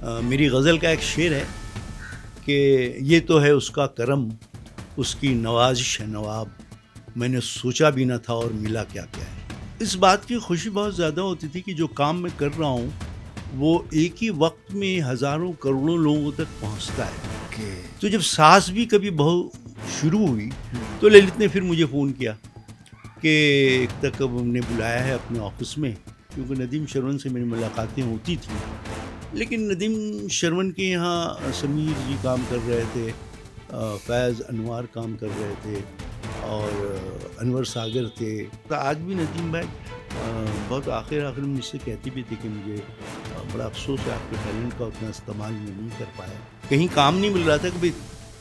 मेरी गज़ल का एक शेर है कि ये तो है उसका करम, उसकी नवाजिश है नवाब, मैंने सोचा भी न था और मिला क्या क्या है। इस बात की खुशी बहुत ज़्यादा होती थी कि जो काम मैं कर रहा हूँ वो एक ही वक्त में हज़ारों करोड़ों लोगों तक पहुँचता है। ओके। तो जब सास भी कभी बहू शुरू हुई तो ललित ने फिर मुझे फ़ोन किया कि एक तक अब हमने बुलाया है अपने ऑफिस में, क्योंकि नदीम श्रवण से मेरी मुलाकातें होती थी। लेकिन नदीम श्रवण के यहाँ समीर जी काम कर रहे थे, फैज़ अनवार काम कर रहे थे और अनवर सागर थे। तो आज भी नदीम भाई बहुत आखिर में मुझसे कहती भी थी कि मुझे बड़ा अफसोस है आपके टैलेंट का उतना इस्तेमाल मैं नहीं कर पाया। कहीं काम नहीं मिल रहा था कि भाई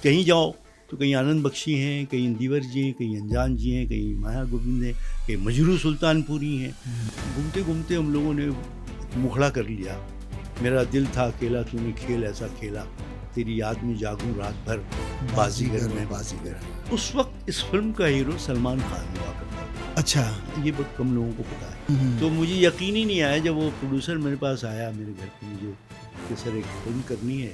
कहीं जाओ तो कहीं आनंद बख्शी हैं, कहीं इंदिवर जी हैं, कहीं अनजान जी हैं, कहीं माया गोविंद हैं, कहीं मजरू सुल्तानपुरी हैं। घूमते घूमते हम लोगों ने मुखड़ा कर लिया। मेरा दिल था अकेला तूने खेल ऐसा खेला, तेरी याद में जागूं रात भर बाजीगर में बाजीगर। उस वक्त इस फिल्म का हीरो सलमान खान हुआ करता था। अच्छा। ये बहुत कम लोगों को पता है। तो मुझे यकीन ही नहीं आया जब वो प्रोड्यूसर मेरे पास आया मेरे घर पे मुझे कि सर एक फिल्म करनी है,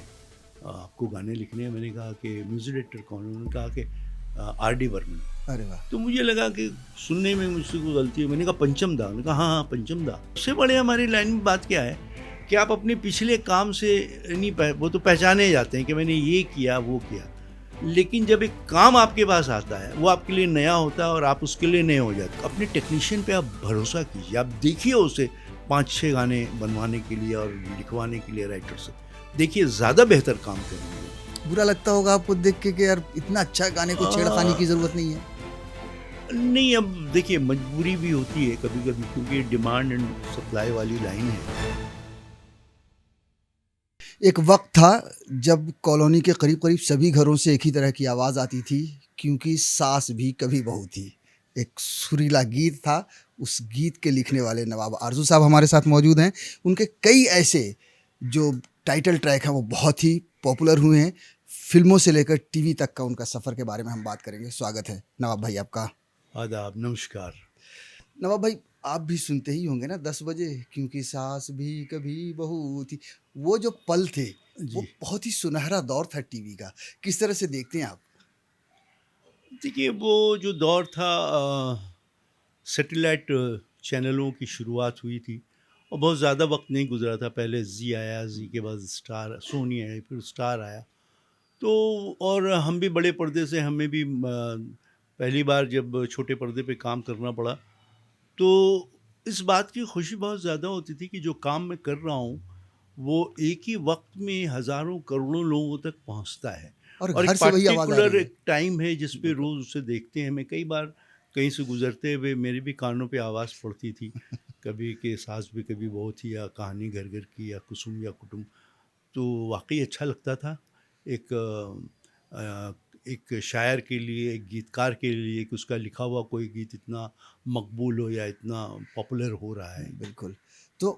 आपको गाने लिखने हैं। मैंने कहा कि म्यूजिक डायरेक्टर कौन है? उन्होंने कहा कि R.D. बर्मन। अरे वाह। तो मुझे लगा कि सुनने में मुझसे कोई गलती है। मैंने कहा पंचम दा। मैंने कहा हाँ हाँ पंचम दा। सबसे बड़े हमारी लाइन में बात क्या है कि आप अपने पिछले काम से नहीं वो तो पहचाने जाते हैं कि मैंने ये किया वो किया, लेकिन जब एक काम आपके पास आता है वो आपके लिए नया होता है और आप उसके लिए नए हो जाते। अपने टेक्नीशियन पे आप भरोसा कीजिए, आप देखिए उसे 5-6 गाने बनवाने के लिए और लिखवाने के लिए राइटर से, देखिए ज़्यादा बेहतर काम करेंगे। बुरा लगता होगा आपको देख के कि यार इतना अच्छा गाने को छेड़खानी की जरूरत नहीं है। नहीं, अब देखिए मजबूरी भी होती है कभी कभी, क्योंकि डिमांड एंड सप्लाई वाली लाइन है। एक वक्त था जब कॉलोनी के करीब करीब सभी घरों से एक ही तरह की आवाज़ आती थी, क्योंकि सास भी कभी बहू थी। एक सुरीला गीत था। उस गीत के लिखने वाले नवाब आरजू साहब हमारे साथ मौजूद हैं। उनके कई ऐसे जो टाइटल ट्रैक हैं वो बहुत ही पॉपुलर हुए हैं। फिल्मों से लेकर टीवी तक का उनका सफ़र के बारे में हम बात करेंगे। स्वागत है नवाब भाई आपका। आदाब, नमस्कार। नवाब भाई, आप भी सुनते ही होंगे ना 10 बजे, क्योंकि सास भी कभी बहू थी। वो जो पल थे वो जी बहुत ही सुनहरा दौर था टीवी का। किस तरह से देखते हैं आप? देखिए, वो जो दौर था सैटेलाइट चैनलों की शुरुआत हुई थी और बहुत ज़्यादा वक्त नहीं गुजरा था। पहले जी आया, जी के बाद स्टार सोनी आई, फिर स्टार आया। तो और हम भी बड़े पर्दे से, हमें भी पहली बार जब छोटे पर्दे पे काम करना पड़ा तो इस बात की खुशी बहुत ज़्यादा होती थी कि जो काम मैं कर रहा हूँ वो एक ही वक्त में हज़ारों करोड़ों लोगों तक पहुँचता है और और घर एक से वही आवाज़ आ पार्टिकुलर रही है। एक टाइम है जिस पे बिल्कुल। रोज़ उसे देखते हैं। मैं कई बार कहीं से गुज़रते हुए मेरे भी कानों पे आवाज़ पड़ती थी, कभी कि सास भी कभी बहू थी, या कहानी घर घर की, या कुसुम या कुटुम। तो वाक़ई अच्छा लगता था। एक एक शायर के लिए, एक गीतकार के लिए कि उसका लिखा हुआ कोई गीत इतना मकबूल हो या इतना पॉपुलर हो रहा है। बिल्कुल। तो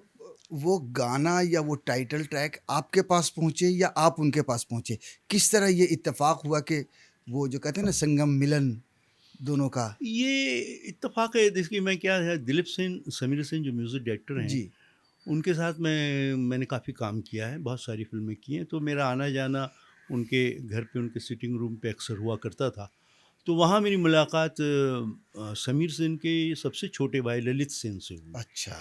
वो गाना या वो टाइटल ट्रैक आपके पास पहुँचे या आप उनके पास पहुँचे? किस तरह ये इत्तेफ़ाक हुआ कि वो जो कहते हैं ना संगम मिलन दोनों का? ये इत्तेफ़ाक है, देखिए मैं क्या है, दिलीप सेन, समीर सेन जो म्यूज़िक डायरेक्टर हैं, जी। उनके साथ मैंने काफ़ी काम किया है, बहुत सारी फ़िल्में की हैं। तो मेरा आना-जाना उनके घर पे, उनके सिटिंग रूम पे अक्सर हुआ करता था। तो वहाँ मेरी मुलाकात समीर सेन के सबसे छोटे भाई ललित सेन से हुई। अच्छा।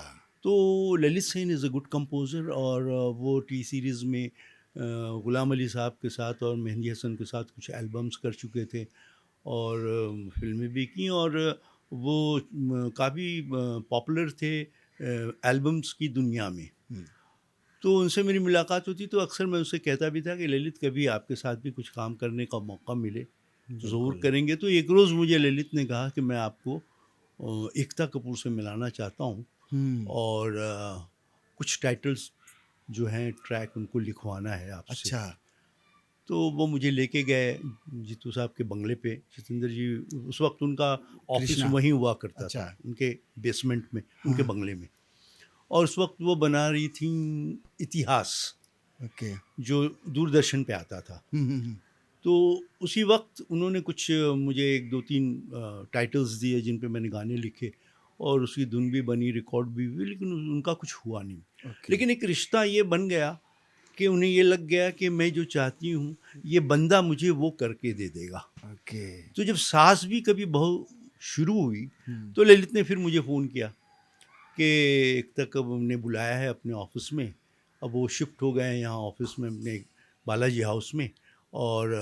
तो Lalit Sen is a good composer और वो टी सीरीज़ में गुलाम अली साहब के साथ और मेहंदी हसन के साथ कुछ एल्बम्स कर चुके थे और फ़िल्में भी की और वो काफ़ी पॉपुलर थे एल्बम्स की दुनिया में। हुँ। तो उनसे मेरी मुलाकात होती तो अक्सर मैं उससे कहता भी था कि ललित कभी आपके साथ भी कुछ काम करने का मौका मिले तो ज़रूर बिल्कुल। करेंगे। तो एक रोज़ मुझे ललित ने कहा कि मैं आपको एकता कपूर से मिलाना चाहता हूँ हुँ। और कुछ टाइटल्स जो हैं ट्रैक उनको लिखवाना है आपसे। अच्छा। तो वो मुझे लेके गए जीतू साहब के बंगले पे। जितेंद्र जी, उस वक्त उनका ऑफिस कृष्णा। वहीं हुआ करता अच्छा। था, उनके बेसमेंट में, उनके हाँ। बंगले में। और उस वक्त वो बना रही थी इतिहास, ओके। जो दूरदर्शन पे आता था। हुँ, हुँ, हुँ। तो उसी वक्त उन्होंने कुछ मुझे 1-2-3 टाइटल्स दिए जिन पे मैंने गाने लिखे और उसकी धुन भी बनी, रिकॉर्ड भी हुई, लेकिन उनका कुछ हुआ नहीं। ओके। लेकिन एक रिश्ता ये बन गया कि कि उन्हें ये लग गया कि मैं जो चाहती हूँ ये बंदा मुझे वो करके दे देगा। ओके। तो जब सास भी कभी बहू शुरू हुई हम्म, तो ललित ने फिर मुझे फ़ोन किया कि एक तक अब हमने बुलाया है अपने ऑफिस में। अब वो शिफ्ट हो गए हैं यहाँ ऑफिस में अपने बालाजी हाउस में। और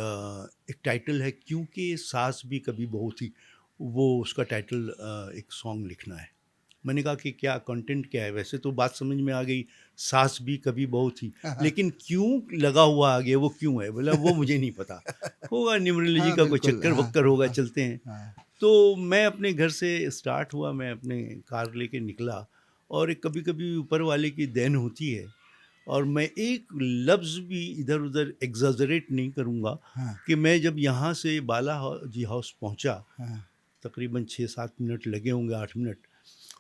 एक टाइटल है क्योंकि सास भी कभी बहू थी, वो उसका टाइटल एक सॉन्ग लिखना है। मैंने कहा कि क्या कंटेंट क्या है? वैसे तो बात समझ में आ गई, सास भी कभी बहू थी, लेकिन क्यों लगा हुआ आगे वो क्यों है? बोला वो मुझे नहीं पता, होगा न्यूमरोलॉजी हाँ का कोई बिल्कुल, चक्कर हाँ वक्कर होगा, हाँ चलते हैं। हाँ। तो मैं अपने घर से स्टार्ट हुआ, मैं अपने कार लेके निकला। और एक कभी कभी ऊपर वाले की देन होती है, और मैं एक लफ्ज़ भी इधर उधर एग्जाजरेट नहीं करूँगा हाँ कि मैं जब यहाँ से जी हाउस पहुँचा, हाँ तकरीबन 6-7 मिनट लगे होंगे, 8 मिनट।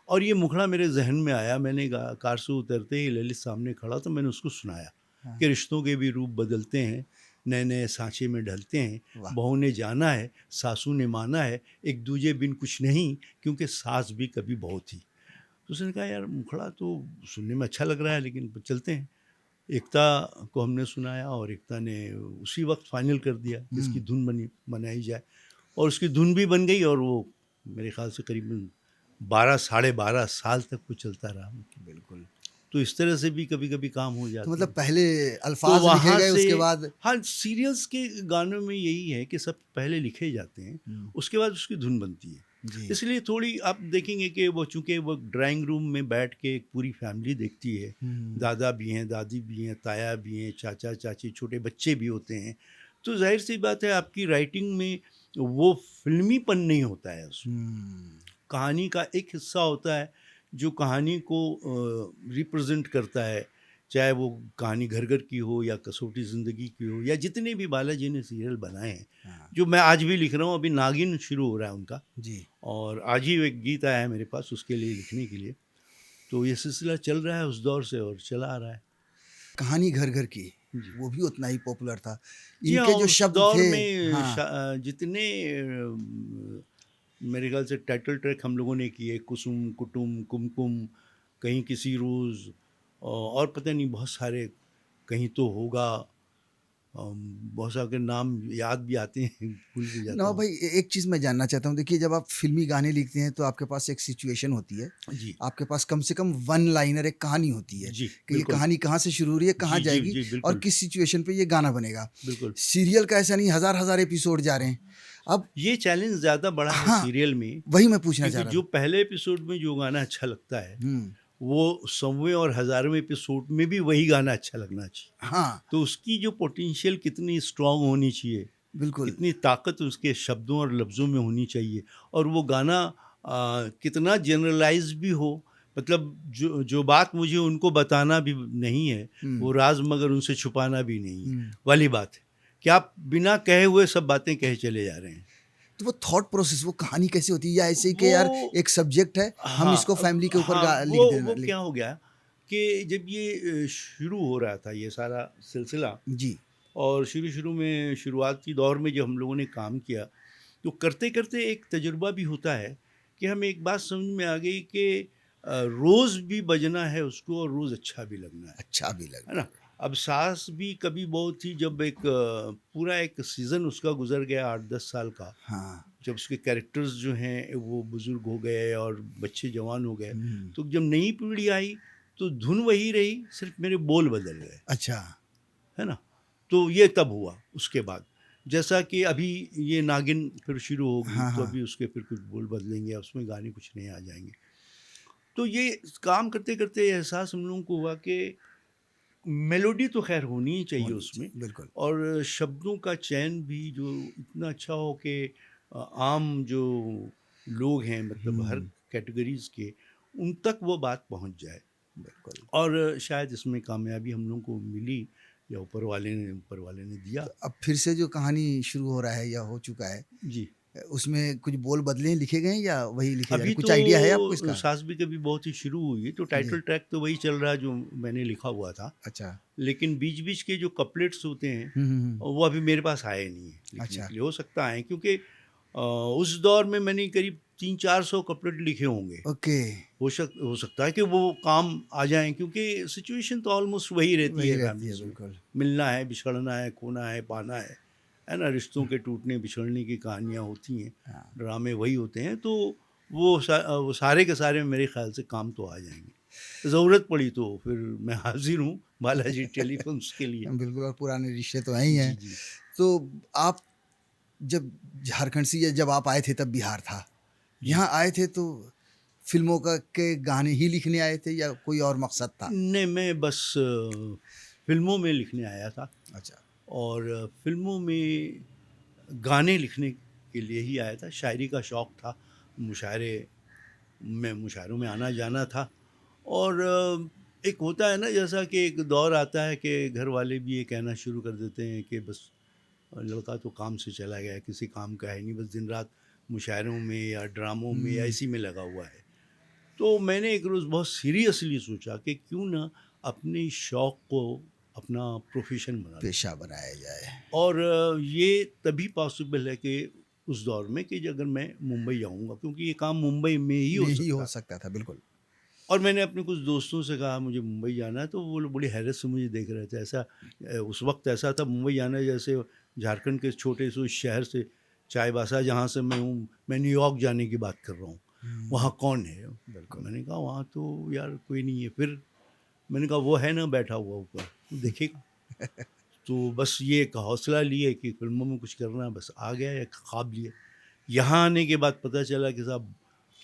और ये मुखड़ा मेरे जहन में आया। मैंने कार से उतरते ही ललित सामने खड़ा, तो मैंने उसको सुनाया हाँ। कि रिश्तों के भी रूप बदलते हैं, नए नए सांचे में ढलते हैं। वाह। बहू ने जाना है, सासू ने माना है, एक दूजे बिन कुछ नहीं, क्योंकि सास भी कभी बहू थी। तो उसने कहा यार मुखड़ा तो सुनने में अच्छा लग रहा है, लेकिन चलते हैं। एकता को हमने सुनाया और एकता ने उसी वक्त फाइनल कर दिया कि इसकी धुन बनाई जाए। और उसकी धुन भी बन गई, और वो मेरे ख्याल से करीबन 12 साढ़े 12 साल तक वो चलता रहा। बिल्कुल। तो इस तरह से भी कभी कभी काम हो तो जाते मतलब हैं। पहले तो अल्फाज लिखे वहाँ गए, से, उसके बाद हाँ, सीरियल्स के गानों में यही है कि सब पहले लिखे जाते हैं, उसके बाद उसकी धुन बनती है। जी। इसलिए थोड़ी आप देखेंगे कि वो चूँकि वो ड्राइंग रूम में बैठ के एक पूरी फैमिली देखती है, दादा भी हैं, दादी भी हैं, ताया भी हैं, चाचा चाची, छोटे बच्चे भी होते हैं। तो जाहिर सी बात है आपकी राइटिंग में वो फिल्मीपन नहीं होता है उसमें। कहानी का एक हिस्सा होता है जो कहानी को रिप्रेजेंट करता है, चाहे वो कहानी घर घर की हो या कसौटी ज़िंदगी की हो, या जितने भी बालाजी ने सीरियल बनाए हैं। हाँ। जो मैं आज भी लिख रहा हूँ, अभी नागिन शुरू हो रहा है उनका, जी। और आज ही एक गीत आया है मेरे पास उसके लिए लिखने के लिए। तो ये सिलसिला चल रहा है उस दौर से और चला आ रहा है। कहानी घर घर की, जी। वो भी उतना ही पॉपुलर था। जी हाँ, इनके जो उस शब्द दौर थे, में हाँ जितने मेरे ख्याल से टाइटल ट्रैक हम लोगों ने किए, कुसुम, कुटुम, कुमकुम, कहीं किसी रोज़, और पता नहीं बहुत सारे, कहीं तो होगा, बहुत सारे नाम याद भी आते हैं, भूल भी जाता नवाब हूँ। भाई, एक चीज़ मैं जानना चाहता हूँ। देखिए, जब आप फिल्मी गाने लिखते हैं तो आपके पास एक सिचुएशन होती है, जी, आपके पास कम से कम वन लाइनर एक कहानी होती है जी, कि ये बिल्कुल। कहानी कहाँ से शुरू हो रही है, कहाँ जी, जी, जाएगी जी, और बिल्कुल, किस सिचुएशन पे ये गाना बनेगा। बिल्कुल। सीरियल का ऐसा नहीं, हज़ार हज़ार एपिसोड जा रहे हैं। अब ये चैलेंज ज़्यादा बड़ा है हाँ, सीरियल में, वही मैं पूछना चाह क्योंकि रहा जो था। पहले एपिसोड में जो गाना अच्छा लगता है, हुँ, वो 100वें और 1000वें एपिसोड में भी वही गाना अच्छा लगना चाहिए। हाँ, तो उसकी जो पोटेंशियल कितनी स्ट्रॉन्ग होनी चाहिए, बिल्कुल। कितनी ताकत उसके शब्दों और लफ्ज़ों में होनी चाहिए, और वो गाना कितना जनरलाइज़ भी हो, मतलब जो जो बात मुझे उनको बताना भी नहीं है, वो हुँ, राज़ मगर उनसे छुपाना भी नहीं है, हुँ। वाली बात है कि आप बिना कहे हुए सब बातें कहे चले जा रहे हैं। तो वो थॉट प्रोसेस, वो कहानी कैसी होती है, या ऐसे ही कि यार वो, एक सब्जेक्ट है, हम हाँ, इसको फैमिली के ऊपर हाँ, लिख वो देना क्या लिख हो गया कि जब ये शुरू हो रहा था ये सारा सिलसिला, जी। और शुरू-शुरू में शुरुआती दौर में जब हम लोगों ने काम किया, तो करते-करते एक तजुर्बा भी होता है कि हमें एक बात समझ में आ गई कि रोज़ भी बजना है उसको, और रोज़ अच्छा भी लगना अच्छा भी है ना? लगना है। अब सास भी कभी बहू थी, जब एक पूरा एक सीज़न उसका गुज़र गया 8-10 साल का, हाँ। जब उसके कैरेक्टर्स जो हैं वो बुज़ुर्ग हो गए और बच्चे जवान हो गए, हुँ, तो जब नई पीढ़ी आई तो धुन वही रही, सिर्फ़ मेरे बोल बदल गए। अच्छा। है ना? तो ये तब हुआ उसके बाद। जैसा कि अभी ये नागिन फिर शुरू होगी, हाँ, तो हाँ। अभी उसके फिर कुछ बोल बदलेंगे, उसमें गाने कुछ नए आ जाएँगे। तो ये काम करते-करते एहसास हम लोगों को हुआ कि मेलोडी तो ख़ैर होनी ही चाहिए होनी उसमें, चाहिए, बिल्कुल। और शब्दों का चयन भी जो इतना अच्छा हो कि आम जो लोग हैं, मतलब हर हुँ, कैटेगरीज़ के, उन तक वो बात पहुँच जाए। बिल्कुल। और शायद इसमें कामयाबी हम लोगों को मिली, या ऊपर वाले ने दिया। तो अब फिर से जो कहानी शुरू हो रहा है या हो चुका है, जी। उसमें कुछ बोल बदले हैं, लिखे गए हैं या वही लिखे जा रहे अभी हैं? कुछ आइडिया है आपको तो इसका? सास भी कभी बहुत ही शुरू हुई है, तो जी। टाइटल ट्रैक तो वही चल रहा है जो मैंने लिखा हुआ था। अच्छा। लेकिन बीच-बीच के जो कपलेट्स होते हैं, हुँ, हुँ, हुँ। वो अभी मेरे पास आए नहीं हैं लिखने अच्छा। के लिए। हो सकता आएँ, क्योंकि उस दौर में मैंने करीब 300-400 कपड़े लिखे होंगे। ओके, हो सकता है कि वो काम आ जाएं, क्योंकि सिचुएशन तो ऑलमोस्ट वही रहती वही है रहती है फैमिलीज में। बिल्कुल। मिलना है, बिछड़ना है, खोना है, पाना है ना, रिश्तों के टूटने बिछड़ने की कहानियाँ होती हैं, हाँ। ड्रामे वही होते हैं। तो वो सारे के सारे मेरे ख्याल से काम तो आ जाएंगे। ज़रूरत पड़ी तो फिर मैं हाजिर हूँ बालाजी टेलीफिल्म्स के लिए। बिल्कुल, और पुराने रिश्ते तो हैं ही जी हैं। जी। तो आप जब झारखंड से, या जब आप आए थे तब बिहार था, जी यहाँ आए थे तो फिल्मों का के गाने ही लिखने आए थे या कोई और मकसद था? नहीं, मैं बस फिल्मों में लिखने आया था, अच्छा। और फिल्मों में गाने लिखने के लिए ही आया था। शायरी का शौक़ था, मुशायरों में आना जाना था। और एक होता है ना, जैसा कि एक दौर आता है कि घर वाले भी ये कहना शुरू कर देते हैं कि बस लड़का तो काम से चला गया है, किसी काम का है नहीं, बस दिन रात मुशायरों में या ड्रामों में या हुँ, इसी में लगा हुआ है। तो मैंने एक रोज़ बहुत सीरियसली सोचा कि क्यों ना अपने शौक़ को अपना प्रोफ़ेशन बना लूँ। पेशा बनाया जाए। और ये तभी पॉसिबल है कि उस दौर में, कि अगर मैं मुंबई आऊँगा, क्योंकि ये काम मुंबई में ही हो में ही हो सकता था। सकता था, बिल्कुल। और मैंने अपने कुछ दोस्तों से कहा मुझे मुंबई जाना है, तो वो लोग बड़ी हैरत से मुझे देख रहे थे। ऐसा उस वक्त ऐसा था, मुंबई जाना जैसे झारखंड के छोटे से उस शहर से, चाईबासा जहाँ से मैं हूँ, मैं न्यूयॉर्क जाने की बात कर रहा हूँ, हुँ, वहाँ कौन है? बिल्कुल। मैंने कहा वहाँ तो यार कोई नहीं है। फिर मैंने कहा वो है ना बैठा हुआ ऊपर, देखेगा। तो बस ये एक हौसला लिए कि फिल्मों में कुछ करना है, बस आ गया, एक ख्वाब लिए। यहाँ आने के बाद पता चला कि साहब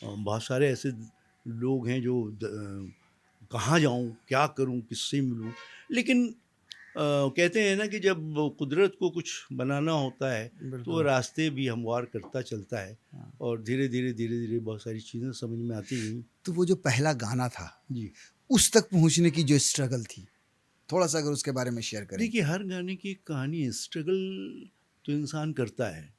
बहुत सारे ऐसे लोग हैं जो कहाँ जाऊँ, क्या करूँ, किससे मिलूँ। लेकिन कहते हैं ना कि जब वो कुदरत को कुछ बनाना होता है, तो वो बिल्कुल। रास्ते भी हमवार करता चलता है, हाँ। और धीरे धीरे बहुत सारी चीज़ें समझ में आती गई। तो वो जो पहला गाना था, जी। उस तक पहुँचने की जो स्ट्रगल थी, थोड़ा-सा अगर उसके बारे में शेयर करें? देखिए, हर गाने की एक कहानी है, स्ट्रगल तो इंसान करता है,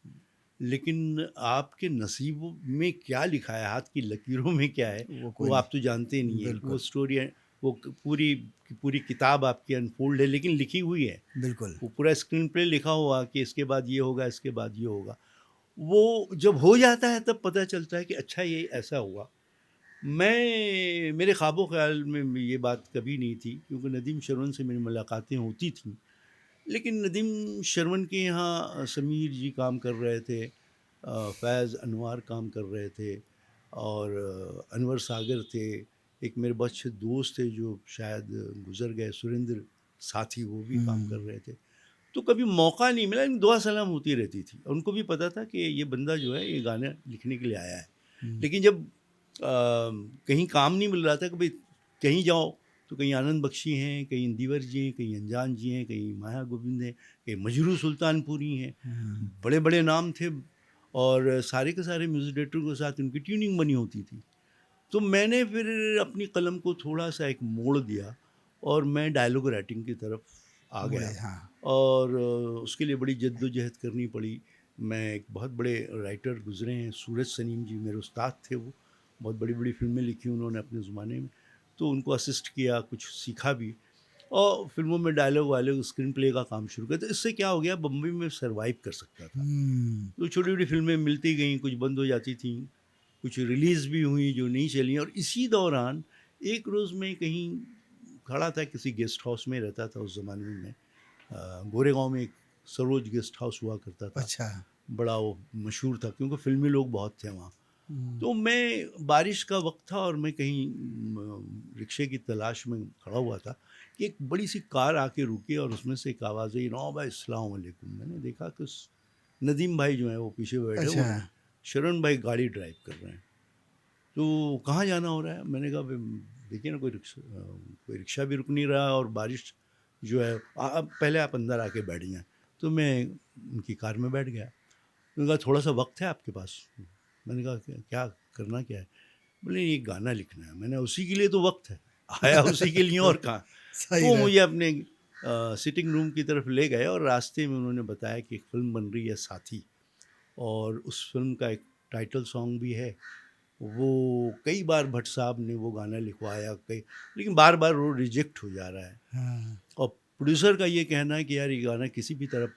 लेकिन आपके नसीबों में क्या लिखा है, हाथ की लकीरों में क्या है, वो कोई वो नहीं। आप तो जानते नहीं है। वो बिल्कुल, स्टोरी है, वो पूरी की पूरी किताब आपकी अनफोल्ड है, लेकिन लिखी हुई है। बिल्कुल। वो पूरा स्क्रीन प्ले लिखा हुआ कि इसके बाद ये होगा, इसके बाद ये होगा। वो जब हो जाता है तब पता चलता है कि अच्छा ये ऐसा हुआ। मेरे ख्वाबो ख्याल में ये बात कभी नहीं थी, क्योंकि नदीम श्रवण से मेरी मुलाकातें होती थीं। लेकिन नदीम श्रवण के यहाँ समीर जी काम कर रहे थे, फैज़ अनवार काम कर रहे थे, और अनवर सागर थे। एक मेरे बहुत अच्छे दोस्त थे जो शायद गुज़र गए, सुरेंद्र साथी, वो भी काम कर हुँ, रहे थे। तो कभी मौका नहीं मिला, लेकिन दुआ सलाम होती रहती थी। उनको भी पता था कि ये बंदा जो है ये गाना लिखने के लिए आया है। हुँ, लेकिन जब कहीं काम नहीं मिल रहा था, कि भाई कहीं जाओ तो कहीं आनंद बख्शी हैं, कहीं इंदिवर जी हैं, कहीं अनजान जी हैं, कहीं माया गोविंद हैं, कहीं मजरू सुल्तानपुरी हैं। हुँ, बड़े बड़े नाम थे, और सारे के सारे म्यूज़िक डायरेक्टरों के साथ उनकी ट्यूनिंग बनी होती थी। तो मैंने फिर अपनी कलम को थोड़ा सा एक मोड़ दिया, और मैं डायलॉग राइटिंग की तरफ आ मुड़े गया। हाँ। और उसके लिए बड़ी जद्दोजहद करनी पड़ी। मैं एक बहुत बड़े राइटर गुज़रे हैं, सूरज सलीम जी मेरे उस्ताद थे वो। बहुत बड़ी-बड़ी फ़िल्में लिखी उन्होंने अपने ज़माने में। तो उनको असिस्ट किया, कुछ सीखा भी, और फ़िल्मों में डायलॉग वायलॉग स्क्रीन प्ले का काम शुरू किया। तो इससे क्या हो गया, बम्बई में सर्वाइव कर सकता था। हुँ, तो छोटी-छोटी फ़िल्में मिलती गईं, कुछ बंद हो जाती थीं, कुछ रिलीज़ भी हुई जो नहीं चलीं। और इसी दौरान एक रोज़ मैं कहीं खड़ा था, किसी गेस्ट हाउस में रहता था उस ज़माने में मैं। गोरेगाँव में एक सरोज गेस्ट हाउस हुआ करता था, अच्छा। बड़ा वो मशहूर था, क्योंकि फ़िल्मी लोग बहुत थे वहाँ। हुँ, तो मैं, बारिश का वक्त था, और मैं कहीं रिक्शे की तलाश में खड़ा हुआ था, कि एक बड़ी सी कार आके रुकी, और उसमें से एक आवाज़ आई, नौ भाई अस्सलाम वालेकुम। मैंने देखा कि नदीम भाई जो हैं वो पीछे बैठे हुए अच्छा। हैं, शरण भाई गाड़ी ड्राइव कर रहे हैं। तो कहाँ जाना हो रहा है? मैंने कहा भाई देखिए ना, कोई रिक्शा भी रुक नहीं रहा, और बारिश जो है, अब पहले आप अंदर आके बैठ जाएं। तो मैं उनकी कार में बैठ गया। उन्होंने कहा थोड़ा सा वक्त है आपके पास? मैंने कहा क्या करना क्या है? बोले ये गाना लिखना है। मैंने उसी के लिए तो वक्त है, आया उसी के लिए, और कहाँ। तो सही वो रहा। मुझे अपने सिटिंग रूम की तरफ ले गए, और रास्ते में उन्होंने बताया कि एक फ़िल्म बन रही है साथी, और उस फिल्म का एक टाइटल सॉन्ग भी है। वो कई बार भट्ट साहब ने वो गाना लिखवाया, लेकिन बार बार वो रिजेक्ट हो जा रहा है। हाँ, और प्रोड्यूसर का ये कहना है कि यार ये गाना किसी भी तरह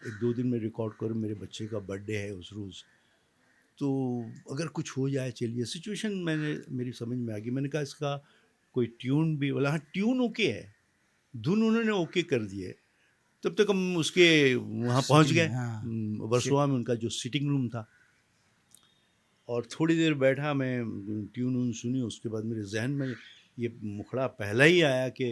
1-2 दिन में रिकॉर्ड करो, मेरे बच्चे का बर्थडे है उस रोज़। तो अगर कुछ हो जाए चलिए, सिचुएशन मेरी समझ में आ गई। मैंने कहा इसका कोई ट्यून भी, बोला हाँ ट्यून ओके है, धुन उन्होंने ओके कर दी है। तब तक हम उसके वहाँ पहुँच सिटिंग गए, में, हाँ। वर्सोवा में उनका जो सिटिंग रूम था, और थोड़ी देर बैठा मैं, ट्यून वून सुनी। उसके बाद मेरे जहन में ये मुखड़ा पहला ही आया कि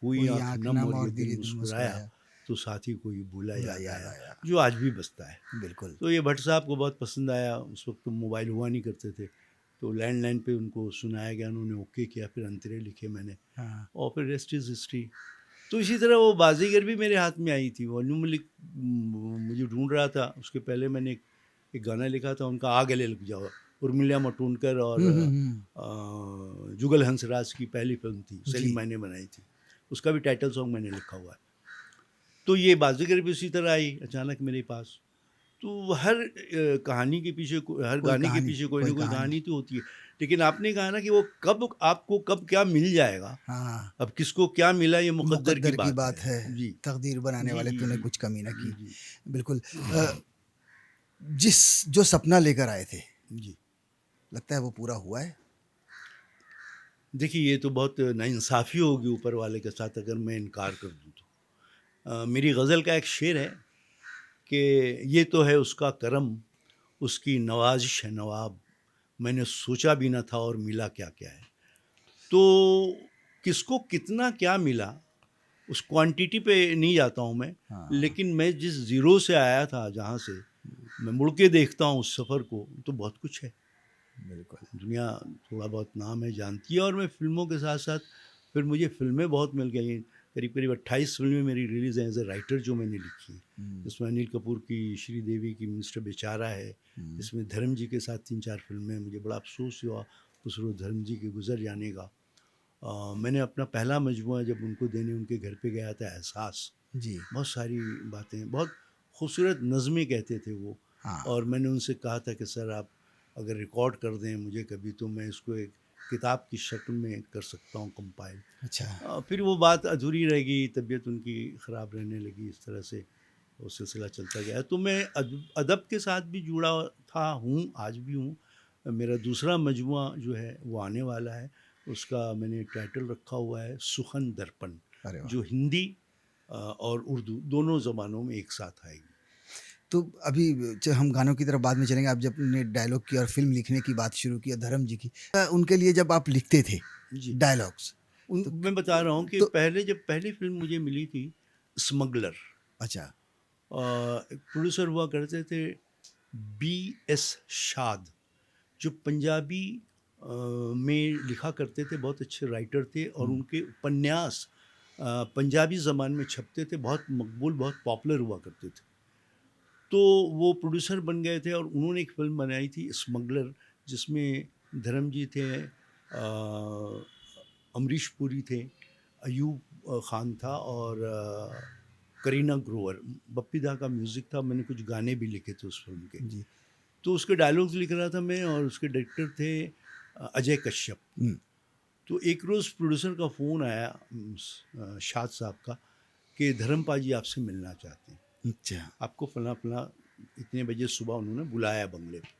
हुई कोई आँख आँख नम नम और और ये दिल दिल मुस्कुराया, मुस्कुराया, तो साथ ही कोई भूला भूला याद याद आया, आया। जो आज भी बजता है। बिल्कुल। तो ये भट्ट साहब को बहुत पसंद आया। उस वक्त तो मोबाइल हुआ नहीं करते थे, तो लैंडलाइन पे उनको सुनाया गया, उन्होंने ओके किया, फिर अंतरे लिखे मैंने, हाँ। और फिर रेस्ट इज़ हिस्ट्री। तो इसी तरह वो बाजीगर भी मेरे हाथ में आई थी। वॉल्यूम मलिक मुझे ढूंढ रहा था, उसके पहले मैंने एक गाना लिखा था उनका, आ गले लग जाओ, उर्मिला मटोनकर और जुगल हंसराज की पहली फिल्म थी, जी। सलीम भाई ने बनाई थी, उसका भी टाइटल सॉन्ग मैंने लिखा हुआ है। तो ये बाजीगर भी उसी तरह आई अचानक मेरे पास। तो हर कहानी के पीछे हर कोई गाने के कहानी, पीछे कोई ना कोई कोई कहानी। कहानी तो होती है। लेकिन आपने कहा ना कि वो कब आपको कब क्या मिल जाएगा, हाँ, अब किसको क्या मिला ये मुकद्दर की मुक़द्दर की बात बात है, है। जी तकदीर बनाने जी वाले जी तूने जी कुछ कमी ना की। जी बिल्कुल। जो सपना लेकर आए थे, जी। लगता है वो पूरा हुआ है? देखिए, ये तो बहुत नाइंसाफ़ी होगी ऊपर वाले के साथ अगर मैं इनकार कर दूँ तो। मेरी गज़ल का एक शेर है कि ये तो है उसका करम, उसकी नवाज़िश है नवाब, मैंने सोचा भी ना था और मिला क्या-क्या है। तो किसको कितना क्या मिला, उस क्वांटिटी पे नहीं जाता हूँ मैं, हाँ, लेकिन मैं जिस ज़ीरो से आया था, जहाँ से मैं मुड़ के देखता हूँ उस सफ़र को, तो बहुत कुछ है। बिल्कुल। दुनिया थोड़ा बहुत नाम है, जानती है, और मैं फ़िल्मों के साथ-साथ फिर मुझे फ़िल्में बहुत मिल गई हैं। करीब-करीब 28 फ़िल्में मेरी रिलीज़ हैं एज़ अ राइटर जो मैंने लिखी हैं। हुँ, इसमें अनिल कपूर की श्रीदेवी की मिस्टर बेचारा है, हुँ। इसमें धर्म जी के साथ 3-4 फ़िल्में हैं। मुझे बड़ा अफ़सोस हुआ उस रोज़ धर्म जी के गुज़र जाने का। मैंने अपना पहला मजमूआ जब उनको देने उनके घर पे गया था, एहसास, जी, बहुत सारी बातें, बहुत खूबसूरत नज़में कहते थे वो, हाँ। और मैंने उनसे कहा था कि सर आप अगर रिकॉर्ड कर दें मुझे कभी, तो मैं इसको एक किताब की शक्ल में कर सकता हूँ कंपाइल। अच्छा, फिर वो बात अधूरी रह गई, तबीयत उनकी ख़राब रहने लगी, इस तरह से वो सिलसिला चलता गया। तो मैं अदब के साथ भी जुड़ा था, हूँ, आज भी हूँ। मेरा दूसरा मजमूआ जो है वो आने वाला है, उसका मैंने टाइटल रखा हुआ है सुखन दर्पण, अरे वाह! जो हिंदी और उर्दू दोनों ज़बानों में एक साथ आएगी। तो अभी हम गानों की तरफ बाद में चलेंगे। आप जब ने डायलॉग की और फ़िल्म लिखने की बात शुरू की, धर्म जी की, उनके लिए जब आप लिखते थे जी, डायलॉग्स, तो मैं बता रहा हूँ कि तो पहले जब पहली फ़िल्म मुझे मिली थी, स्मगलर, अच्छा, एक प्रोड्यूसर हुआ करते थे बी एस शाद, जो पंजाबी में लिखा करते थे, बहुत अच्छे राइटर थे, और उनके उपन्यास पंजाबी ज़बान में छपते थे, बहुत मकबूल, बहुत पॉपुलर हुआ करते थे। तो वो प्रोड्यूसर बन गए थे, और उन्होंने एक फ़िल्म बनाई थी स्मगलर, जिसमें धर्म जी थे, अमरीश पुरी थे, अयूब ख़ान था, और करीना ग्रोवर, बप्पी दा का म्यूज़िक था। मैंने कुछ गाने भी लिखे थे उस फ़िल्म के। जी। तो उसके डायलॉग्स लिख रहा था मैं, और उसके डायरेक्टर थे अजय कश्यप। हुँ, तो एक रोज़ प्रोड्यूसर का फ़ोन आया, शाद साहब का, कि धर्मपाल जी आपसे मिलना चाहते हैं, अच्छा। आपको फ़लाँ-फ़लाँ इतने बजे सुबह उन्होंने बुलाया बंगले पे।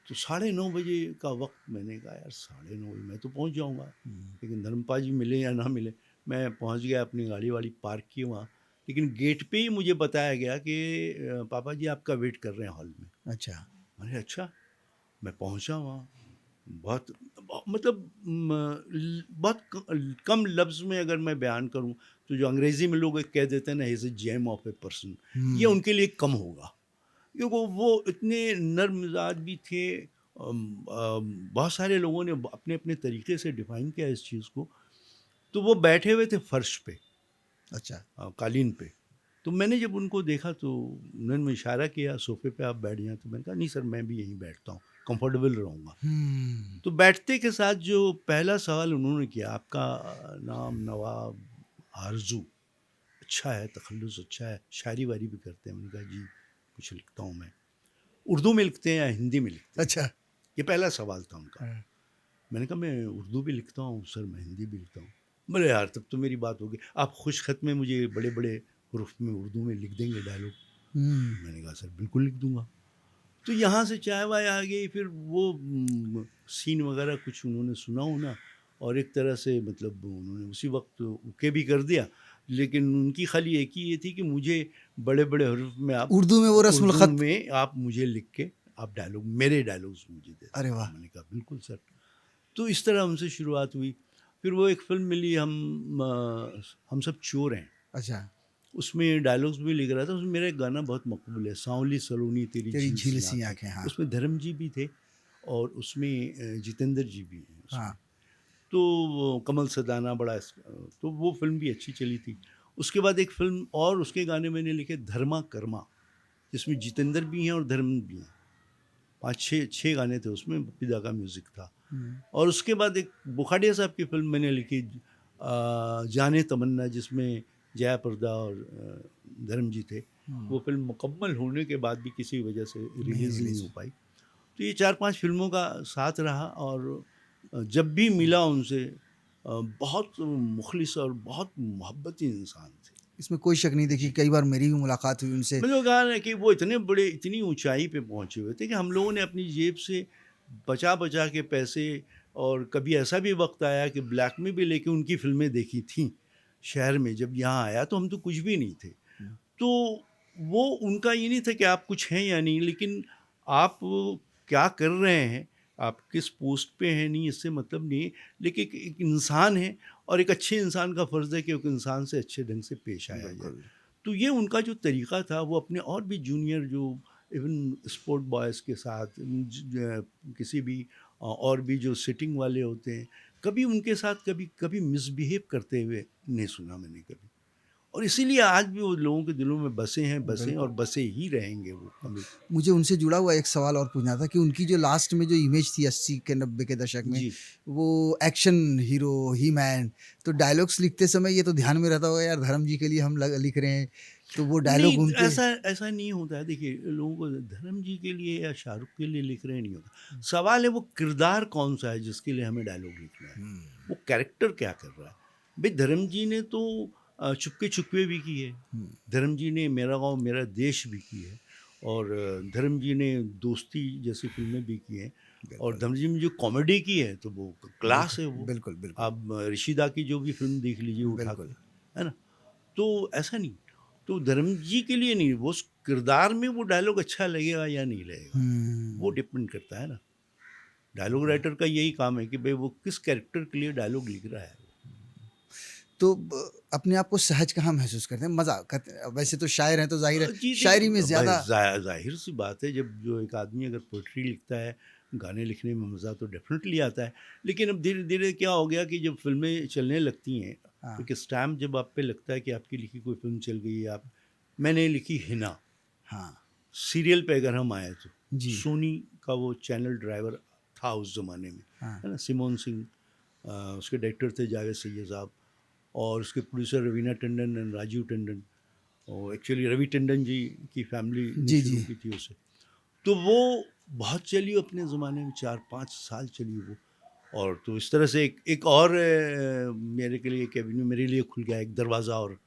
तो 9:30 बजे का वक्त, मैंने कहा यार 9:30 बजे मैं तो पहुंच जाऊंगा, हुँ, लेकिन धर्मपाल जी मिले या ना मिले, मैं पहुंच गया, अपनी गाड़ी वाड़ी पार्क की वहाँ। लेकिन गेट पे ही मुझे बताया गया कि पापा जी आपका वेट कर रहे हैं हॉल में। अच्छा। मैंने अच्छा, मैं पहुंचा वहाँ, बहुत मतलब बहुत कम लफ्ज़ में अगर मैं बयान करूँ, तो जो अंग्रेज़ी में लोग एक कह देते हैं ना, he is a gem of a person, ये हुँ, उनके लिए कम होगा, क्योंकि वो इतने नर्म मिजाज भी थे। बहुत सारे लोगों ने अपने अपने तरीके से डिफ़ाइन किया इस चीज़ को। तो वो बैठे हुए थे फर्श पे, अच्छा। कालीन पे। तो मैंने जब उनको देखा, तो उन्होंने इशारा किया सोफ़े पे आप बैठ जाएँ, तो मैंने कहा नहीं सर, मैं भी यहीं बैठता हूँ, कंफर्टेबल रहूँगा। हुँ, तो बैठते के साथ जो पहला सवाल उन्होंने किया, आपका नाम नवाब आरज़ू, अच्छा है, तखल्लुस अच्छा है, शायरी-वायरी भी करते हैं? मैंने कहा जी, कुछ लिखता हूँ मैं। उर्दू में लिखते हैं या हिंदी में लिखते हैं? अच्छा। ये पहला सवाल था उनका। हाँ, मैंने कहा मैं उर्दू भी लिखता हूँ सर, मैं हिंदी भी लिखता हूँ। बोले यार तब तो मेरी बात हो गई, आप खुश खत में मुझे बड़े-बड़े हुरूफ में उर्दू में लिख देंगे डायलॉग? हुँ, मैंने कहा सर बिल्कुल लिख दूँगा। तो यहाँ से चाय वाय आ गई, फिर वो सीन वगैरह कुछ उन्होंने सुना होना, और एक तरह से मतलब उन्होंने उसी वक्त ओके भी कर दिया। लेकिन उनकी खाली एक ही ये थी कि मुझे बड़े बड़े हरूफ में आप उर्दू में वो रस्मुल उर्दू खत। में आप मुझे लिख के आप डायलॉग, मेरे डायलॉग्स मुझे दे दो। अरे वाह। मैंने कहा बिल्कुल सर। तो इस तरह हमसे शुरुआत हुई। फिर वो एक फिल्म मिली, हम सब चोर हैं, अच्छा। उसमें डायलॉग्स भी लिख रहा था। उसमें मेरा एक गाना बहुत मकबूल है, सांवली सलोनी तेरी तेरी झील झील सी सी आंखें। आंखें, हाँ। उसमें धर्म जी भी थे और उसमें जितेंद्र जी भी हैं उसमें। हाँ। तो वो कमल सदाना बड़ा तो वो फिल्म भी अच्छी चली थी। उसके बाद एक फिल्म और उसके गाने मैंने लिखे, धर्मा कर्मा, जिसमें जितेंद्र भी हैं और धर्म भी हैं। 5-6 गाने थे उसमें, पिदा का म्यूज़िक था। और उसके बाद एक बुखाड़िया साहब की फिल्म मैंने लिखी, जाने तमन्ना, जिसमें जया प्रदा और धर्म जी थे। वो फिल्म मुकम्मल होने के बाद भी किसी वजह से रिलीज़ नहीं हो पाई। तो ये 4-5 फिल्मों का साथ रहा, और जब भी मिला उनसे बहुत मुखलिस और बहुत मोहब्बती इंसान थे। इसमें कोई शक नहीं। देखिए, कई बार मेरी भी मुलाकात हुई उनसे। मैंने कहा ना कि वो इतने बड़े, इतनी ऊंचाई पे पहुंचे हुए थे कि हम लोगों ने अपनी जेब से बचा बचा के पैसे, और कभी ऐसा भी वक्त आया कि ब्लैक में भी लेके उनकी फिल्में देखी थी शहर में। जब यहाँ आया तो हम तो कुछ भी नहीं थे। तो वो उनका ये नहीं था कि आप कुछ हैं या नहीं, लेकिन आप क्या कर रहे हैं, आप किस पोस्ट पे हैं, नहीं इससे मतलब नहीं है। लेकिन एक इंसान है, और एक अच्छे इंसान का फ़र्ज़ है कि एक इंसान से अच्छे ढंग से पेश आया जाए। तो ये उनका जो तरीक़ा था, वो अपने और भी जूनियर जो इवन स्पोर्ट बॉयज़ के साथ किसी भी और भी जो सिटिंग वाले होते हैं, कभी उनके साथ कभी कभी मिसबिहेव करते हुए नहीं सुना मैंने कभी। और इसीलिए आज भी वो लोगों के दिलों में बसे हैं, बसे और बसे ही रहेंगे वो कभी। मुझे उनसे जुड़ा हुआ एक सवाल और पूछना था कि उनकी जो लास्ट में जो इमेज थी 80 के 90 के दशक में, जी। वो एक्शन हीरो, ही मैन, तो डायलॉग्स लिखते समय ये तो ध्यान में रहता होगा यार, धर्म जी के लिए हम लिख रहे हैं, तो वो डायलॉग नहीं, उनके। ऐसा ऐसा नहीं होता है। देखिए, लोगों को धर्म जी के लिए या शाहरुख के लिए लिख रहे नहीं होता। सवाल है वो किरदार कौन सा है जिसके लिए हमें डायलॉग लिखना है, वो कैरेक्टर क्या कर रहा है। भाई धर्म जी ने तो चुपके चुपके भी की है, धर्म जी ने मेरा गांव मेरा देश भी की है, और धर्म जी ने दोस्ती जैसी फिल्में भी की हैं, और धर्म जी ने जो कॉमेडी की है तो वो क्लास है वो। बिल्कुल बिल्कुल आप ऋषिदा की जो भी फिल्म देख लीजिए उठा के, बिल्कुल। है ना। तो ऐसा नहीं, तो धर्म जी के लिए नहीं, वो उस किरदार में वो डायलॉग अच्छा लगेगा या नहीं लगेगा, वो डिपेंड करता है ना। डायलॉग राइटर का यही काम है कि भाई वो किस कैरेक्टर के लिए डायलॉग लिख रहा है। तो अपने आप को सहज कहाँ महसूस करते हैं, मजा करते हैं? वैसे तो शायर हैं तो जाहिर है जी शायरी में देखिए, ज्यादा। जाहिर सी बात है, जब जो एक आदमी अगर पोइट्री लिखता है, गाने लिखने में मज़ा तो डेफिनेटली आता है। लेकिन अब धीरे धीरे क्या हो गया कि जब फिल्में चलने लगती हैं, हाँ। तो एक स्टैम्प जब आप पे लगता है कि आपकी लिखी कोई फिल्म चल गई है। आप, मैंने लिखी हिना, हाँ सीरियल पे अगर हम आए तो जी। सोनी का वो चैनल ड्राइवर था उस ज़माने में, हाँ। है ना। सिमोन सिंह, उसके डायरेक्टर थे जावेद सैयद साहब, और उसके प्रोड्यूसर रवीना टंडन एंड राजीव टंडन। और एक्चुअली रवि टंडन जी की फैमिली ने जी शुरू जी। की थी उसे। तो वो बहुत चली अपने ज़माने में, 4-5 साल चली वो। और तो इस तरह से एक और मेरे के लिए एक एवेन्यू मेरे लिए खुल गया, एक दरवाज़ा और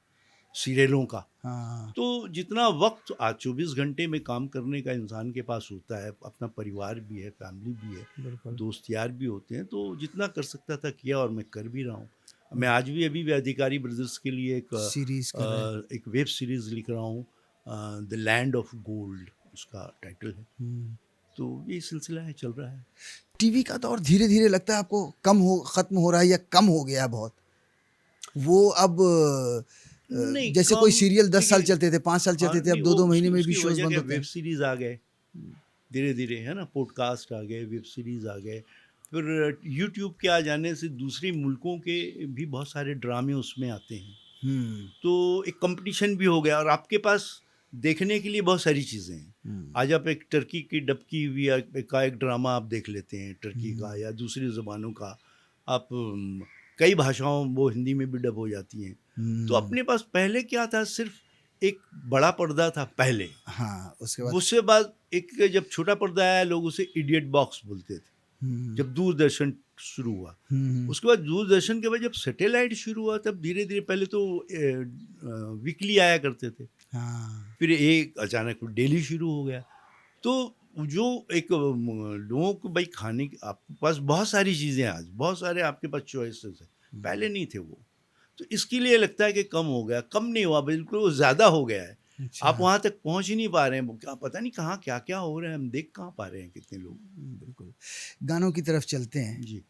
सीरियलों का। हाँ तो जितना वक्त आज 24 घंटे में काम करने का इंसान के पास होता है, अपना परिवार भी है, फैमिली भी है, बिल्कुल। दोस्त यार भी होते हैं, तो जितना कर सकता था किया, और मैं कर भी रहा हूँ। मैं आज भी अभी भी अधिकारी ब्रदर्स के लिए सीरीज कर रहे हैं। एक वेब सीरीज़ लिख रहा हूँ, द लैंड ऑफ गोल्ड उसका टाइटल है। तो ये सिलसिला है, चल रहा है। टीवी का दौर धीरे धीरे लगता है आपको खत्म हो रहा है या कम हो गया है बहुत? वो अब नहीं, जैसे कोई कम सीरियल 10 साल देखिए, चलते थे, 5 साल हाँ, चलते थे, अब नहीं, दो वो दो महीने में भी उसकी शोज वजह बंद क्या, होते वेब हैं। सीरीज़ आ गए धीरे धीरे, है ना। पॉडकास्ट आ गए, वेब सीरीज़ आ गए, फिर यूट्यूब के आ जाने से दूसरे मुल्कों के भी बहुत सारे ड्रामे उसमें आते हैं। तो एक कंपटीशन भी हो गया, और आपके पास देखने के लिए बहुत सारी चीज़ें हैं। आज आप एक टर्की की डब की हुई एक ड्रामा आप देख लेते हैं, टर्की का या दूसरी ज़बानों का। आप कई भाषाओं, वो हिंदी में भी डब हो जाती हैं। तो अपने पास पहले क्या था, सिर्फ एक बड़ा पर्दा था पहले, हाँ उसके बाद। उसके बाद एक जब छोटा पर्दा आया, लोग उसे इडियट बॉक्स बोलते थे, जब दूरदर्शन शुरू हुआ। उसके बाद दूरदर्शन के बाद जब सैटेलाइट शुरू हुआ, तब धीरे धीरे, पहले तो वीकली आया करते थे, हाँ फिर एक अचानक डेली शुरू हो गया। तो जो एक लोगों को भाई खाने की आपके पास बहुत सारी चीज़ें हैं आज, बहुत सारे आपके पास चॉइसेस हैं, पहले नहीं थे वो। तो इसके लिए लगता है कि कम हो गया, कम नहीं हुआ, बिल्कुल वो ज़्यादा हो गया है। अच्छा। आप वहाँ तक पहुँच ही नहीं पा रहे हैं, वो क्या पता नहीं कहाँ क्या-क्या हो रहा है, हम देख कहाँ पा रहे हैं कितने लोग। बिल्कुल। गानों की तरफ चलते हैं। जी,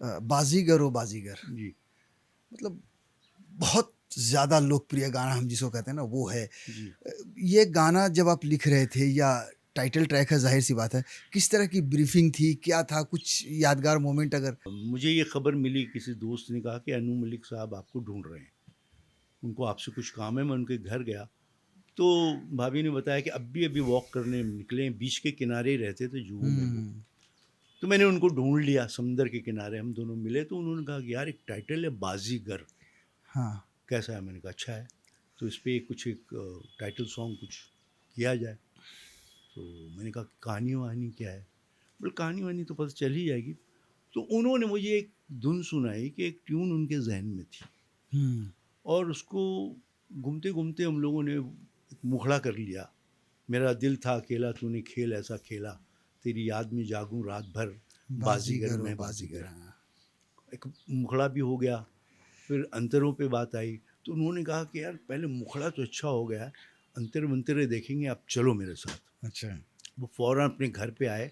बाज़ीगर ओ बाज़ीगर, जी, मतलब बहुत ज़्यादा लोकप्रिय गाना हम जिसको कहते हैं ना वो है। जी। ये गाना जब आप लिख रहे थे या टाइटल ट्रैक है, ज़ाहिर सी बात है, किस तरह की ब्रीफिंग थी, क्या था, कुछ यादगार मोमेंट अगर? मुझे ये खबर मिली, किसी दोस्त ने कहा कि अनु मलिक साहब आपको ढूँढ रहे हैं, उनको आपसे कुछ काम है। मैं उनके घर गया, तो भाभी ने बताया कि अभी-अभी वॉक करने निकले हैं, बीच के किनारे ही रहते थे जुहू में वो। तो मैंने उनको ढूँढ लिया, समुंदर के किनारे हम दोनों मिले, तो उन्होंने कहा कि यार एक टाइटल है बाज़ीगर, हाँ। कैसा है? मैंने कहा अच्छा है, तो इस पे कुछ एक टाइटल सॉन्ग कुछ किया जाए। तो मैंने कहा कहानी-वहानी क्या है? बोले कहानी-वहानी तो पता चल ही जाएगी। तो उन्होंने मुझे एक धुन सुनाई कि एक ट्यून उनके ज़हन में थी, हुँ। और उसको घूमते-घूमते हम लोगों ने एक मुखड़ा कर लिया। मेरा दिल था अकेला तूने खेल ऐसा खेला, तेरी याद में जागूं रात भर, बाज़ीगर बाज़ीगर ओ मैं बाज़ीगर, बाज़ीगर। हाँ। एक मुखड़ा भी हो गया। फिर अंतरों पे बात आई, तो उन्होंने कहा कि यार पहले मुखड़ा तो अच्छा हो गया है, अंतर-मंतरे देखेंगे, आप चलो मेरे साथ। अच्छा। वो फ़ौरन अपने घर पे आए,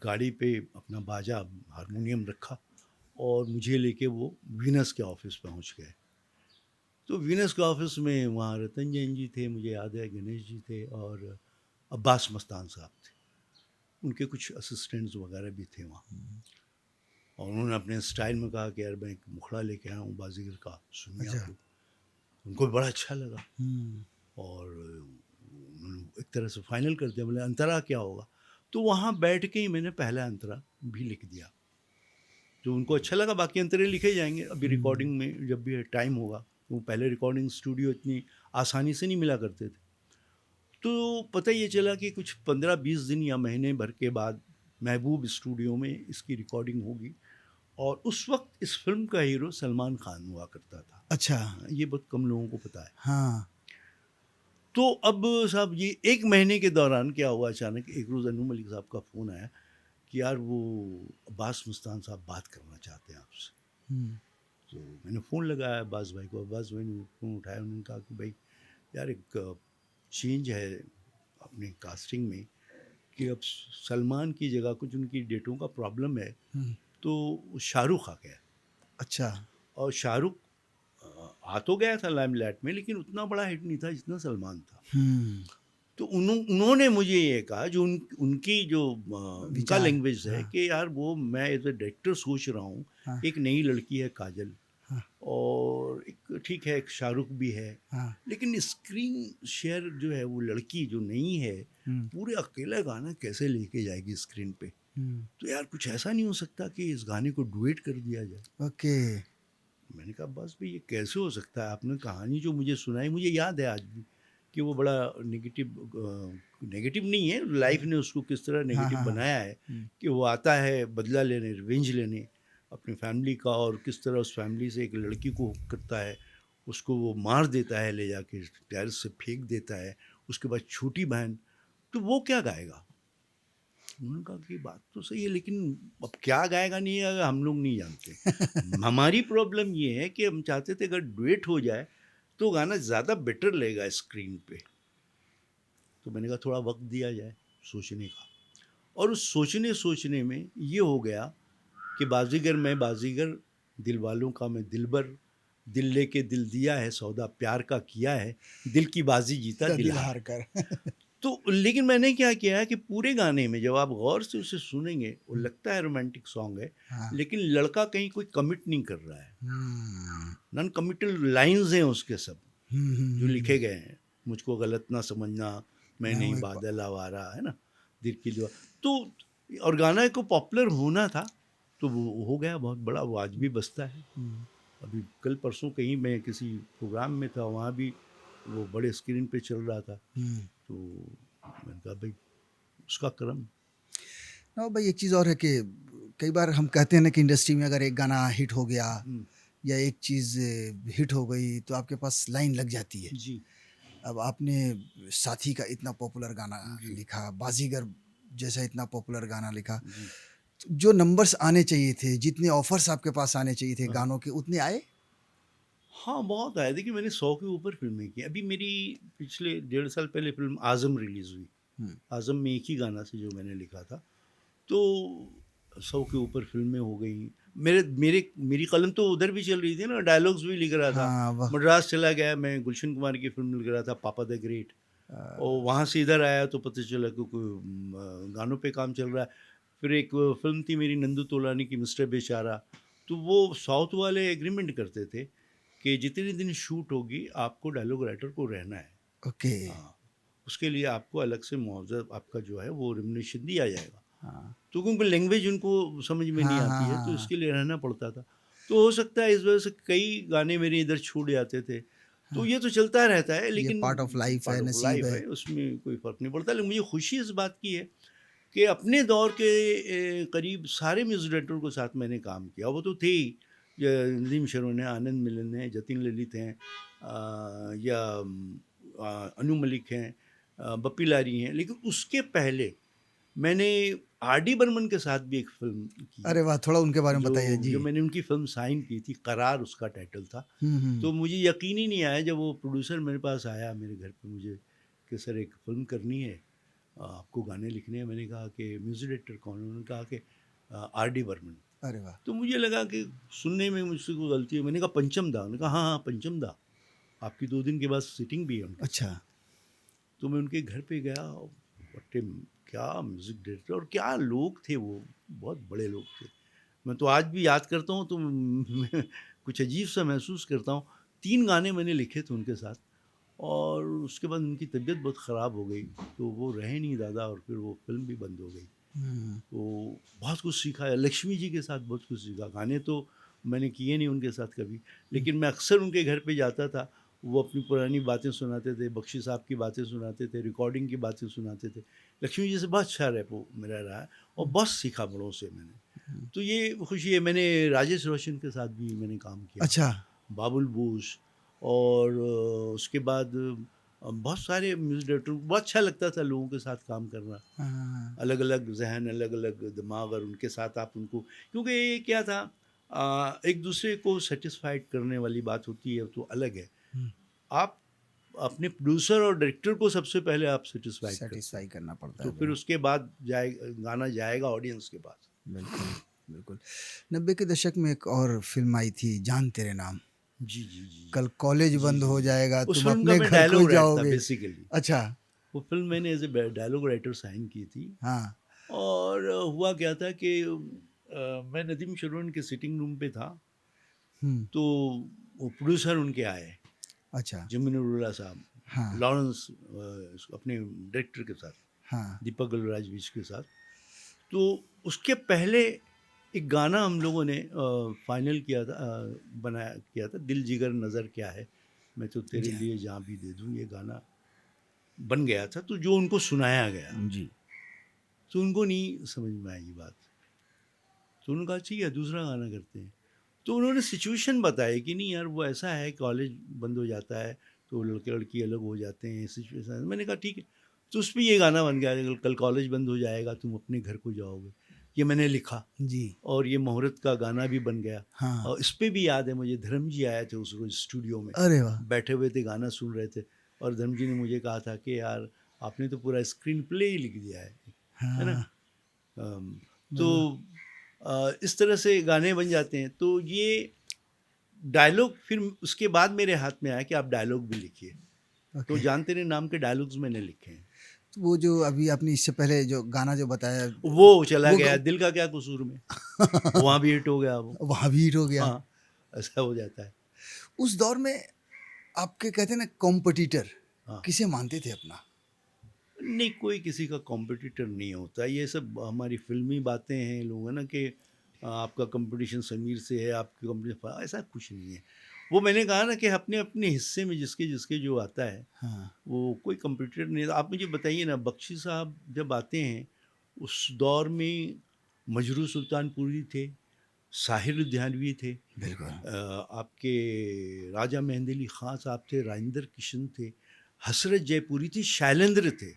गाड़ी पे अपना बाजा, हारमोनियम रखा, और मुझे लेके वो वीनस के ऑफ़िस पहुँच गए। तो वीनस के ऑफ़िस में वहाँ रतन जैन जी थे, मुझे याद है गणेश जी थे, और अब्बास मस्तान साहब थे। उनके कुछ असिस्टेंट्स वगैरह भी थे वहाँ, और उन्होंने अपने स्टाइल में कहा कि यार मैं एक मुखड़ा लेके आया हूँ बाज़ीगर का, सुनिए आप अच्छा। लोग। उनको बड़ा अच्छा लगा, हुँ। और उन्होंने एक तरह से फाइनल कर दिया। बोले अंतरा क्या होगा? तो वहाँ बैठ के ही मैंने पहला अंतरा भी लिख दिया, जो उनको अच्छा लगा। बाकी अंतरे लिखे जाएंगे अभी हुँ। रिकॉर्डिंग में जब भी टाइम होगा। वो पहले रिकॉर्डिंग स्टूडियो इतनी आसानी से नहीं मिला करते थे। तो पता ये चला कि कुछ 15-20 दिन या महीने भर के बाद महबूब स्टूडियो में इसकी रिकॉर्डिंग होगी, और उस वक्त इस फिल्म का हीरो सलमान खान हुआ करता था। अच्छा। ये बहुत कम लोगों को पता है। हाँ। तो अब साहब ये 1 महीने के दौरान क्या हुआ, अचानक एक रोज़ अनु मलिक साहब का फ़ोन आया कि यार वो अब्बास मस्तान साहब बात करना चाहते हैं आपसे। हुँ। तो मैंने फ़ोन लगाया अब्बास भाई को, अब्बास भाई ने फ़ोन उठाया, उन्होंने कहा कि भाई यार एक चेंज है अपने कास्टिंग में, कि अब सलमान की जगह कुछ उनकी डेटों का प्रॉब्लम है, हुँ। तो शाहरुख आ गया। अच्छा। और शाहरुख आ तो गया था लाइमलाइट में, लेकिन उतना बड़ा हिट नहीं था जितना सलमान था। हुँ। तो उन्होंने मुझे ये कहा, जो उनकी जो उनका विचार। लैंग्वेज है, हाँ। कि यार वो मैं एज अ डायरेक्टर सोच रहा हूँ, हाँ। एक नई लड़की है काजल, हाँ। और एक ठीक है एक शाहरुख भी है, हाँ। लेकिन स्क्रीन शेयर जो है वो लड़की जो नहीं है, हुँ। पूरे अकेला गाना कैसे लेके जाएगी स्क्रीन पे? हुँ। तो यार कुछ ऐसा नहीं हो सकता कि इस गाने को डुएट कर दिया जाए? ओके। मैंने कहा बस भाई ये कैसे हो सकता है? आपने कहानी जो मुझे सुनाई, मुझे याद है आज भी, कि वो बड़ा नेगेटिव नहीं है, लाइफ ने उसको किस तरह हाँ, नेगेटिव हाँ, हाँ। बनाया है, हुँ। कि वो आता है बदला लेने, रिवेंज लेने अपनी फैमिली का, और किस तरह उस फैमिली से एक लड़की को हुक करता है, उसको वो मार देता है, ले जाके टेरेस से फेंक देता है। उसके बाद छोटी बहन, तो वो क्या गाएगा? उन्होंने कहा कि बात तो सही है, लेकिन अब क्या गाएगा नहीं गाएगा हम लोग नहीं जानते। हमारी प्रॉब्लम ये है कि हम चाहते थे अगर डुएट हो जाए तो गाना ज़्यादा बेटर लगेगा स्क्रीन पे। तो मैंने कहा थोड़ा वक्त दिया जाए सोचने का, और उस सोचने सोचने में ये हो गया कि बाजीगर मैं बाजीगर, दिल वालों का मैं दिलबर, दिल लेके दिल दिया है सौदा प्यार का किया है, दिल की बाजी जीता का दिल दिल हार। हार कर। तो लेकिन मैंने क्या किया है कि पूरे गाने में जब आप गौर से उसे सुनेंगे, वो हुँ। लगता है रोमांटिक सॉन्ग है, हाँ। लेकिन लड़का कहीं कोई कमिट नहीं कर रहा है। हुँ। नॉन कमिटल लाइन्स हैं उसके सब, हुँ, हुँ, जो हुँ, लिखे गए हैं। मुझको गलत ना समझना, मैं मैं नहीं हूँ एक प बादल आवारा, है ना? दिल की दुआ। तो और गाना को पॉपुलर होना था, तो वो हो गया बहुत बड़ा, वो आज भी बजता है। हुँ। अभी कल परसों कहीं मैं किसी प्रोग्राम में था, वहाँ भी वो बड़े स्क्रीन पे चल रहा था। हुँ। तो मैंने कहा भाई उसका करम। हाँ भाई, एक चीज़ और है कि कई बार हम कहते हैं ना कि इंडस्ट्री में अगर एक गाना हिट हो गया हुँ, या एक चीज़ हिट हो गई तो आपके पास लाइन लग जाती है। जी। अब आपने साथी का इतना पॉपुलर गाना लिखा, बाजीगर जैसा इतना पॉपुलर गाना लिखा, जी। तो जो नंबर्स आने चाहिए थे, जितने ऑफर्स आपके पास आने चाहिए थे हाँ। गानों के, उतने आए? हाँ, बहुत आया। देखिए मैंने 100 के ऊपर फ़िल्में की। अभी मेरी पिछले 1.5 साल पहले फ़िल्म आज़म रिलीज़ हुई। हुँ। आज़म में एक ही गाना से जो मैंने लिखा था। तो 100 के ऊपर फ़िल्में हो गई। मेरी कलम तो उधर भी चल रही थी ना, डायलॉग्स भी लिख रहा था। हाँ, वाह! मद्रास चला गया, मैं गुलशन कुमार की फ़िल्म लिख रहा था, पापा द ग्रेट। अ, और वहाँ से इधर आया तो पता चला कि कोई गानों पे काम चल रहा है। फिर एक फ़िल्म थी मेरी नंदू तोलानी की, मिस्टर बेचारा। तो वो साउथ वाले एग्रीमेंट करते थे कि जितने दिन शूट होगी आपको डायलॉग राइटर को रहना है। ओके। हाँ, उसके लिए आपको अलग से मुआवज़ा आपका जो है वो रेम्युनरेशन दिया जाएगा। हाँ। तो क्योंकि लैंग्वेज उनको समझ में नहीं हाँ, आती हाँ, है, हाँ, तो हाँ। इसके लिए रहना पड़ता था। तो हो सकता है इस वजह से कई गाने मेरे इधर छूट जाते थे। तो हाँ, ये तो चलता रहता है, ये लेकिन पार्ट ऑफ लाइफ है, पार्ट ऑफ नसीब लाइफ है। है, उसमें कोई फ़र्क नहीं पड़ता। लेकिन मुझे खुशी इस बात की है कि अपने दौर के करीब सारे म्यूज़िक डायरेक्टरों के साथ मैंने काम किया। वो तो थे ही, नदीम श्रवण हैं, आनंद मिलन हैं, जतिन ललित हैं, या अनु मलिक हैं, बप्पी लारी हैं। लेकिन उसके पहले मैंने आर डी बर्मन के साथ भी एक फ़िल्म की, अरे वाह! थोड़ा उनके बारे में जो बताइए। जी। जो मैंने उनकी फ़िल्म साइन की थी, करार उसका टाइटल था। हुँ, तो हुँ। मुझे यकीन ही नहीं आया जब वो प्रोड्यूसर मेरे पास आया मेरे घर पे मुझे कि सर एक फ़िल्म करनी है, आपको गाने लिखने हैं। मैंने कहा कि म्यूज़िक डायरेक्टर कौन है? उन्होंने कहा कि आर डी बर्मन। अरे वाह! तो मुझे लगा कि सुनने में मुझसे कोई गलती है। मैंने कहा पंचम दा। उन्होंने कहा हाँ, हाँ, पंचम दा। आपकी 2 दिन के बाद सिटिंग भी है उनके साथ। अच्छा। तो मैं उनके घर पे गया, बट्टे क्या म्यूज़िक डायरेक्टर और क्या लोग थे वो, बहुत बड़े लोग थे। मैं तो आज भी याद करता हूँ तो मैं कुछ अजीब-सा महसूस करता हूँ। 3 गाने मैंने लिखे थे उनके साथ और उसके बाद उनकी तबीयत बहुत ख़राब हो गई, तो वो रहे नहीं ज़्यादा और फिर वो फ़िल्म भी बंद हो गई। हुँ। तो बहुत कुछ सीखा है, लक्ष्मी जी के साथ बहुत कुछ सीखा। गाने तो मैंने किए नहीं उनके साथ कभी, हुँ। लेकिन मैं अक्सर उनके घर पे जाता था। वो अपनी पुरानी बातें सुनाते थे, बख्शी साहब की बातें सुनाते थे, रिकॉर्डिंग की बातें सुनाते थे। लक्ष्मी जी से बहुत अच्छा रैपो मेरा रहा है और हुँ। बहुत सीखा बड़ों से मैंने। हुँ। तो ये खुशी है। मैंने राजेश रोशन के साथ भी मैंने काम किया, अच्छा। बाबुल बोस, और उसके बाद बहुत सारे म्यूज़िक डायरेक्टर। बहुत अच्छा लगता था लोगों के साथ काम करना। हाँ, हाँ, हाँ। अलग-अलग ज़हन, अलग-अलग दिमाग, और उनके साथ आप उनको, क्योंकि ये क्या था, एक दूसरे को सैटिस्फाइड करने वाली बात होती है तो अलग है। हुँ। आप अपने प्रोड्यूसर और डायरेक्टर को सबसे पहले आप सैटिस्फाइड करते सैटिस्फाई हैं, करना पड़ता तो है फिर बड़ा। उसके बाद गाना जाएगा ऑडियंस के पास। बिल्कुल, बिल्कुल। 90 के दशक में एक और फ़िल्म आई थी, जान तेरे नाम। जी, जी, जी, जी। कल कॉलेज जी, बंद जी, हो जी। जाएगा, उस तुम फ़िल्म का अपने मैं घर को डायलॉग राइटर था जाओगे। बेसिकली। अच्छा। वो फ़िल्म मैंने as a dialogue writer sign की थी। हाँ। और हुआ क्या था कि मैं नदीम श्रवण के सिटिंग रूम पे था, हुँ। तो वो प्रोड्यूसर उनके आए, अच्छा। जमीनुल्लाह साहब, हाँ, लॉरेंस, अपने डायरेक्टर के साथ, हाँ। दीपक गलराज विज के साथ। तो उसके पहले एक गाना हम लोगों ने फाइनल किया था, बनाया किया था, दिल जिगर नज़र क्या है, मैं तो तेरे जी, लिए जान भी दे दूँ, ये गाना बन गया था। तो जो उनको सुनाया गया, जी। तो उनको नहीं समझ में आई ये बात। तो उन्होंने कहा ठीक है दूसरा गाना करते हैं। तो उन्होंने सिचुएशन बताई कि नहीं यार वो ऐसा है, कॉलेज बंद हो जाता है तो लड़के लड़की अलग हो जाते हैं, सिचुएशन। मैंने कहा ठीक है। तो उस पे ये गाना बन गया, कल कल कॉलेज बंद हो जाएगा तुम अपने घर को जाओगे। ये मैंने लिखा जी। और ये मुहूर्त का गाना भी बन गया। हाँ। और इस पे भी याद है मुझे, धर्म जी आए थे उस रोज स्टूडियो में, अरे वाह! बैठे हुए थे, गाना सुन रहे थे, और धर्म जी ने मुझे कहा था कि यार आपने तो पूरा स्क्रीन प्ले ही लिख दिया है ना। हाँ, अम, तो बिल्कुल। इस तरह से गाने बन जाते हैं। तो ये डायलॉग फिर उसके बाद मेरे हाथ में आया कि आप डायलॉग भी लिखिए। तो ओके। जान तेरे नाम के डायलॉग्स मैंने लिखे हैं। तो वो जो अभी आपने इससे पहले जो गाना जो बताया, वो चला वो गया, ग दिल का क्या कसूर में, वहाँ भी हिट हो गया वो। वहाँ भी हिट हो गया। हाँ, ऐसा हो जाता है। उस दौर में आपके कहते हैं ना कॉम्पिटिटर हाँ। किसे मानते थे अपना? नहीं, कोई किसी का कॉम्पिटिटर नहीं होता। ये सब हमारी फ़िल्मी बातें हैं, लोग है ना कि आपका कंपटीशन समीर से है, आपकी कंपटीशन, ऐसा कुछ नहीं है। वो मैंने कहा ना कि अपने-अपने हिस्से में जिसके जो आता है, हाँ। वो कोई कंपटीटर नहीं है। आप मुझे बताइए ना, बख्शी साहब जब आते हैं, उस दौर में मजरू सुल्तानपुरी थे, साहिर लुधियानवी थे, बिल्कुल। आपके राजा मेहंदी अली ख़ां साहब थे, राजेंद्र किशन थे, हसरत जयपुरी थी, शैलेंद्र थे,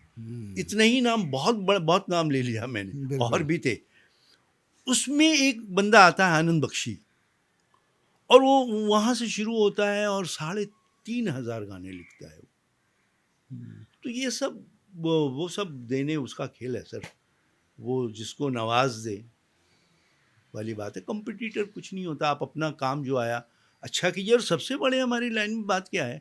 इतना ही नाम, बहुत नाम ले लिया मैंने, बिल्कुल। और भी थे। उसमें एक बंदा आता है आनंद बख्शी, और वो वहाँ से शुरू होता है और 3,500 गाने लिखता है। तो ये सब वो सब देने उसका खेल है सर, वो जिसको नवाज दे वाली बात है। कंपटीटर कुछ नहीं होता, आप अपना काम जो आया अच्छा कीजिए। और सबसे बड़े हमारी लाइन में बात क्या है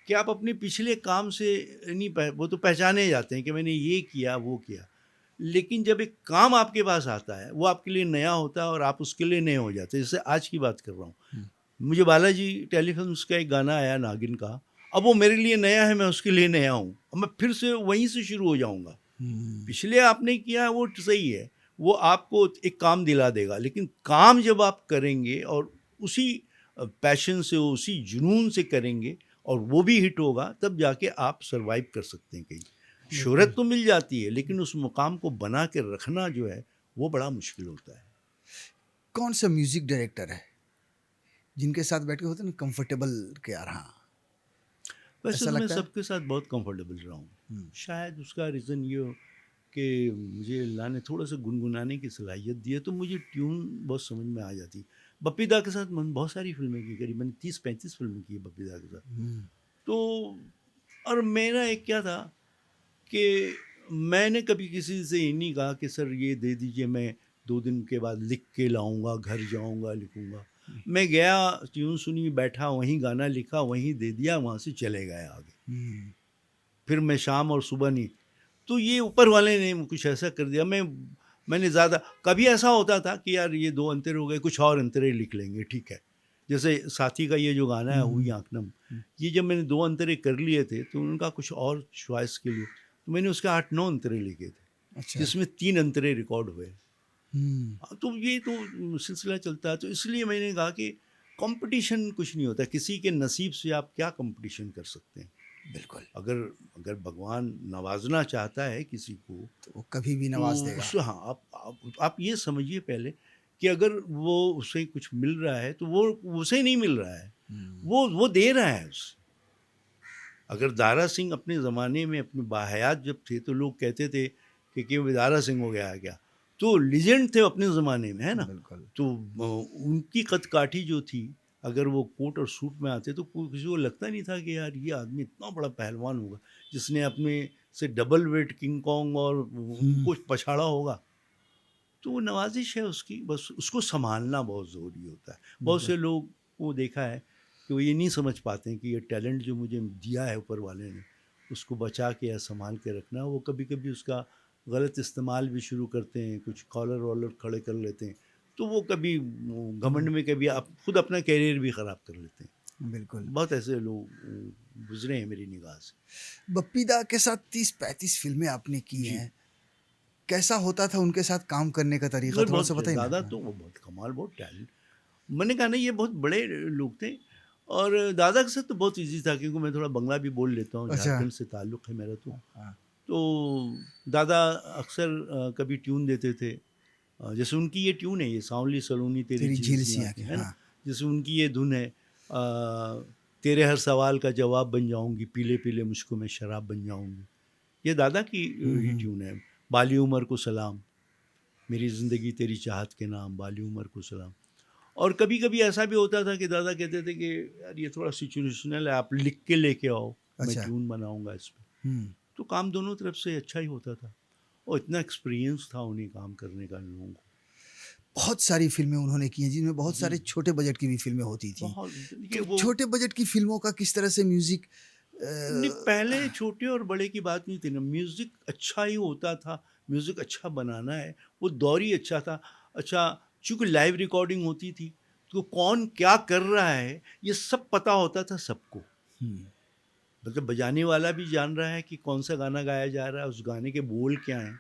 कि आप अपने पिछले काम से नहीं वो तो पहचाने जाते हैं कि मैंने ये किया वो किया, लेकिन जब एक काम आपके पास आता है वो आपके लिए नया होता है और आप उसके लिए नए हो जाते हैं। जैसे आज की बात कर रहा हूँ, मुझे बालाजी टेलीफिल्म्स का एक गाना आया नागिन का, अब वो मेरे लिए नया है, मैं उसके लिए नया हूँ, अब मैं फिर से वहीं से शुरू हो जाऊँगा। पिछले आपने किया वो सही है, वो आपको एक काम दिला देगा, लेकिन काम जब आप करेंगे और उसी पैशन से, उसी जुनून से करेंगे और वो भी हिट होगा, तब जाके आप सरवाइव कर सकते हैं। कहीं शोहरत तो मिल जाती है, लेकिन उस मुकाम को बना के रखना जो है वो बड़ा मुश्किल होता है। कौन सा म्यूजिक डायरेक्टर है जिनके साथ बैठ के होते हैं ना कंफर्टेबल के यार? हाँ, वैसे ऐसा तो मैं लगता है? सबके साथ बहुत कंफर्टेबल रहा हूँ। शायद उसका रीज़न ये हो कि मुझे अल्लाह ने थोड़ा सा गुनगुनाने की सलाहियत दी है, तो मुझे ट्यून बहुत समझ में आ जाती। बप्पी दा के साथ मैंने बहुत सारी फिल्में की, करीबन 30-35 फिल्में की बप्पी दा के साथ। तो और मेरा एक क्या था कि मैंने कभी किसी से ये नहीं कहा कि सर ये दे दीजिए, मैं 2 दिन के बाद लिख के लाऊंगा, घर जाऊंगा लिखूंगा। मैं गया, ट्यून सुनी, बैठा वहीं गाना लिखा, वहीं दे दिया, वहाँ से चले गए आगे। फिर मैं शाम और सुबह नहीं। तो ये ऊपर वाले ने कुछ ऐसा कर दिया। मैंने ज़्यादा, कभी ऐसा होता था कि यार ये 2 अंतरे हो गए, कुछ और अंतरे लिख लेंगे, ठीक है। जैसे साथी का ये जो गाना है हुई आँखनम, ये जब मैंने 2 अंतरे कर लिए थे तो उनका कुछ और चॉइस के लिए तो मैंने उसके 8-9 अंतरे लिखे थे, अच्छा। जिसमें 3 अंतरे रिकॉर्ड हुए। तो ये तो सिलसिला चलता है। तो इसलिए मैंने कहा कि कंपटीशन कुछ नहीं होता, किसी के नसीब से आप क्या कंपटीशन कर सकते हैं। बिल्कुल। अगर भगवान नवाजना चाहता है किसी को तो वो कभी भी नवाज तो देगा। उस, हाँ, आप ये समझिए पहले कि अगर वो उसे कुछ मिल रहा है तो वो उसे नहीं मिल रहा है, वो दे रहा है उसे। अगर दारा सिंह अपने ज़माने में अपने बाहयात जब थे तो लोग कहते थे कि वो दारा सिंह हो गया है क्या, तो लीजेंड थे अपने ज़माने में, है ना। बिल्कुल। तो उनकी कदकाठी जो थी, अगर वो कोट और सूट में आते तो किसी को लगता नहीं था कि यार ये आदमी इतना बड़ा पहलवान होगा जिसने अपने से डबल वेट किंग कॉन्ग और उनको पछाड़ा होगा। तो वो नवाजिश है उसकी, बस उसको संभालना बहुत ज़रूरी होता है। बहुत से लोग को देखा है कि वो ये नहीं समझ पाते हैं कि ये टैलेंट जो मुझे दिया है ऊपर वाले ने, उसको बचा के या संभाल के रखना। वो कभी कभी उसका गलत इस्तेमाल भी शुरू करते हैं, कुछ कॉलर वॉलर खड़े कर लेते हैं, तो वो कभी घमंड में कभी आप खुद अपना कैरियर भी ख़राब कर लेते हैं। बिल्कुल। बहुत ऐसे लोग गुजरे हैं मेरी निगाह से। बप्पी दा के साथ 30-35 फिल्में आपने की जी। हैं, कैसा होता था उनके साथ काम करने का तरीका? नहीं, थोड़ा सा बहुत बताइए दादा ना। तो वो बहुत कमाल, बहुत टैलेंट। मैंने कहा ना ये बहुत बड़े लोग थे। और दादा के साथ तो बहुत इजी था क्योंकि मैं थोड़ा बंगला भी बोल लेता हूँ, अच्छा। झारखंड से ताल्लुक़ है मेरा। हाँ। तो दादा अक्सर कभी ट्यून देते थे। जैसे उनकी ये ट्यून है, ये सांवली सलोनी तेरी तेरी झील सी झील-सी आँखें, आँखें, है ना। हाँ। जैसे उनकी ये धुन है, तेरे हर सवाल का जवाब बन जाऊंगी, पीले पीले मुझको मैं शराब बन जाऊंगी। ये दादा की ही ट्यून है। बाली उमर को सलाम, मेरी ज़िंदगी तेरी चाहत के नाम, बाली उमर को सलाम। और कभी कभी ऐसा भी होता था कि दादा कहते थे कि यार ये थोड़ा सिचुएशनल है, आप लिख के लेके आओ, मैं अच्छा। ट्यून बनाऊंगा इसमें। तो काम दोनों तरफ से अच्छा ही होता था और इतना एक्सपीरियंस था उन्हें काम करने का लोगों को। बहुत सारी फिल्में उन्होंने की हैं जिनमें बहुत सारे छोटे बजट की भी फिल्में होती थी। बहुत ये तो वो छोटे बजट की फिल्मों का किस तरह से म्यूजिक नहीं, पहले छोटे और बड़े की बात नहीं थी ना, म्यूज़िक अच्छा ही होता था। म्यूज़िक अच्छा बनाना है, वो दौर ही अच्छा था। अच्छा, चूँकि लाइव रिकॉर्डिंग होती थी तो कौन क्या कर रहा है ये सब पता होता था सबको। मतलब बजाने वाला भी जान रहा है कि कौन सा गाना गाया जा रहा है, उस गाने के बोल क्या हैं।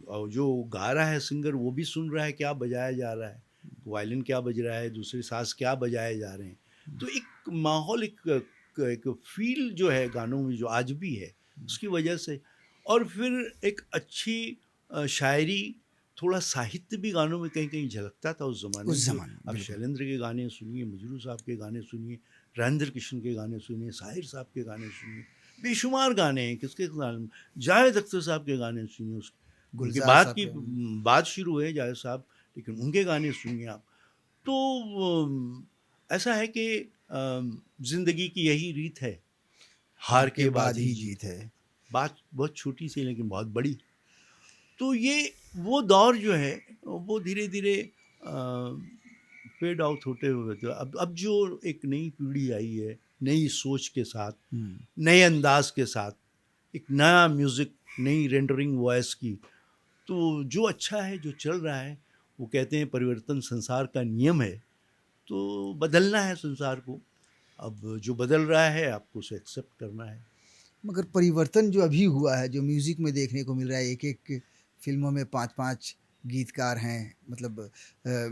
और जो गा रहा है सिंगर वो भी सुन रहा है क्या बजाया जा रहा है, वायलिन क्या बज रहा है, दूसरे साज क्या बजाए जा रहे हैं। तो एक माहौल, एक फील जो है गानों में जो आज भी है उसकी वजह से। और फिर एक अच्छी शायरी, थोड़ा साहित्य भी गानों में कहीं कहीं झलकता था उस ज़माने में। उस जो ज़माने में, आप बिल्कुल। शैलेंद्र के गाने सुनिए, मजरू साहब के गाने सुनिए, राजेंद्र कृष्ण के गाने सुनिए, साहिर साहब के गाने सुनिए, बेशुमार गाने हैं। किसके गाने? जावेद अख्तर साहब के गाने सुनिए, उनके गुलज़ार बाद साहब की के बात शुरू है जावेद साहब, लेकिन उनके गाने सुनिए आप। तो ऐसा है कि ज़िंदगी की यही रीत है, हार हार के के बाद बाद ही ही जीत जीत है। है। बात बहुत छोटी सी लेकिन बहुत बड़ी। तो ये वो दौर जो है वो धीरे-धीरे फेड आउट होते हुए, तो अब जो एक नई पीढ़ी आई है, नई सोच के साथ, हुँ। नए अंदाज के साथ, एक नया म्यूज़िक, नई रेंडरिंग वॉइस की, तो जो अच्छा है, जो चल रहा है, वो कहते हैं परिवर्तन संसार का नियम है, तो बदलना है संसार को। अब जो बदल रहा है आपको उसे एक्सेप्ट करना है। मगर परिवर्तन जो अभी हुआ है, जो म्यूज़िक में देखने को मिल रहा है, एक-एक फ़िल्मों में 5-5 गीतकार हैं, मतलब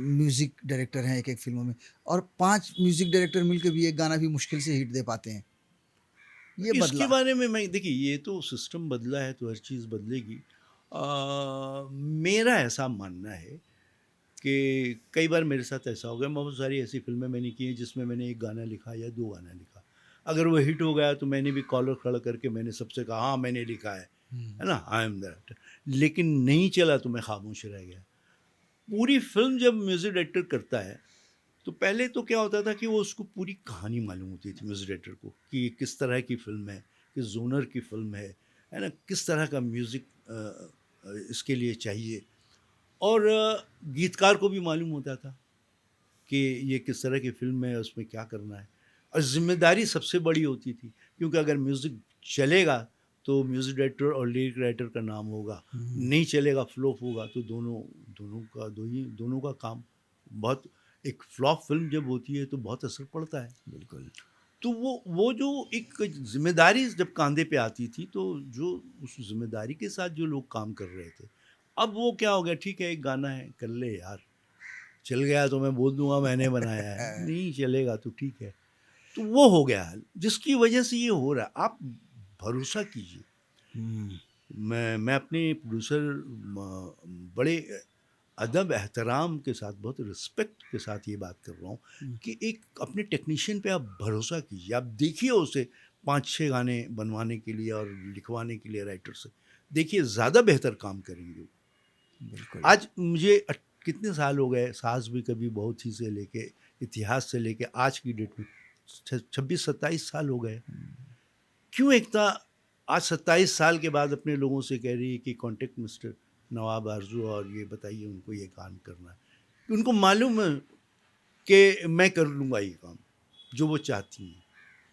म्यूज़िक डायरेक्टर हैं एक-एक फ़िल्मों में, और 5 म्यूज़िक डायरेक्टर मिलके भी एक गाना भी मुश्किल से हिट दे पाते हैं। ये इसके बदला। बारे में मैं देखिए, ये तो सिस्टम बदला है तो हर चीज़ बदलेगी। मेरा ऐसा मानना है कि कई बार मेरे साथ ऐसा हो गया, बहुत सारी ऐसी फ़िल्में मैंने की हैं जिसमें मैंने 1 गाना लिखा या 2 गाना लिखा। अगर वो हिट हो गया तो मैंने भी कॉलर खड़ा करके मैंने सबसे कहा हाँ, मैंने लिखा हुँ। है ना? I am that. लेकिन नहीं चला तो मैं खामोश रह गया। पूरी फ़िल्म जब म्यूज़िक डायरेक्टर करता है, तो पहले तो क्या होता था कि वो उसको पूरी कहानी मालूम होती थी म्यूज़िक डायरेक्टर को कि ये किस तरह की फ़िल्म है, किस जॉनर की फ़िल्म है ना? किस तरह का म्यूज़िक इसके लिए चाहिए, और गीतकार को भी मालूम होता था कि ये किस तरह की फ़िल्म है, उसमें क्या करना है। और ज़िम्मेदारी सबसे बड़ी होती थी, क्योंकि अगर म्यूज़िक चलेगा तो म्यूज़िक डायरेक्टर और लिरिक राइटर का नाम होगा, हुँ। नहीं चलेगा, फ्लॉप होगा तो दोनों का काम बहुत, एक फ्लॉप फ़िल्म जब होती है तो बहुत असर पड़ता है। बिल्कुल। तो वो जो एक ज़िम्मेदारी जब कंधे पे आती थी, तो जो उस ज़िम्मेदारी के साथ जो लोग काम कर रहे थे, अब वो क्या हो गया, ठीक है एक गाना है, कर ले यार, चल गया तो मैं बोल दूँगा मैंने बनाया है, नहीं चलेगा तो ठीक है। तो वो हो गया है, जिसकी वजह से ये हो रहा है। आप भरोसा कीजिए, हुँ। मैं अपने प्रोड्यूसर बड़े अदब एहतराम के साथ, बहुत रिस्पेक्ट के साथ ये बात कर रहा हूँ हुँ। कि एक अपने टेक्नीशियन पे आप भरोसा कीजिए, आप देखिए उसे 5-6 गाने बनवाने के लिए और लिखवाने के लिए राइटर से, देखिए ज़्यादा बेहतर काम करेंगे वो। बिल्कुल। आज मुझे कितने साल हो गए, सास भी कभी बहू थी से लेके, इतिहास से लेके आज की डेट में 26-27 साल हो गए। क्यों एकता आज 27 साल के बाद अपने लोगों से कह रही है कि कॉन्टेक्ट मिस्टर नवाब आरज़ू और ये बताइए उनको ये काम करना है। उनको मालूम है कि मैं कर लूँगा ये काम, जो वो चाहती हैं,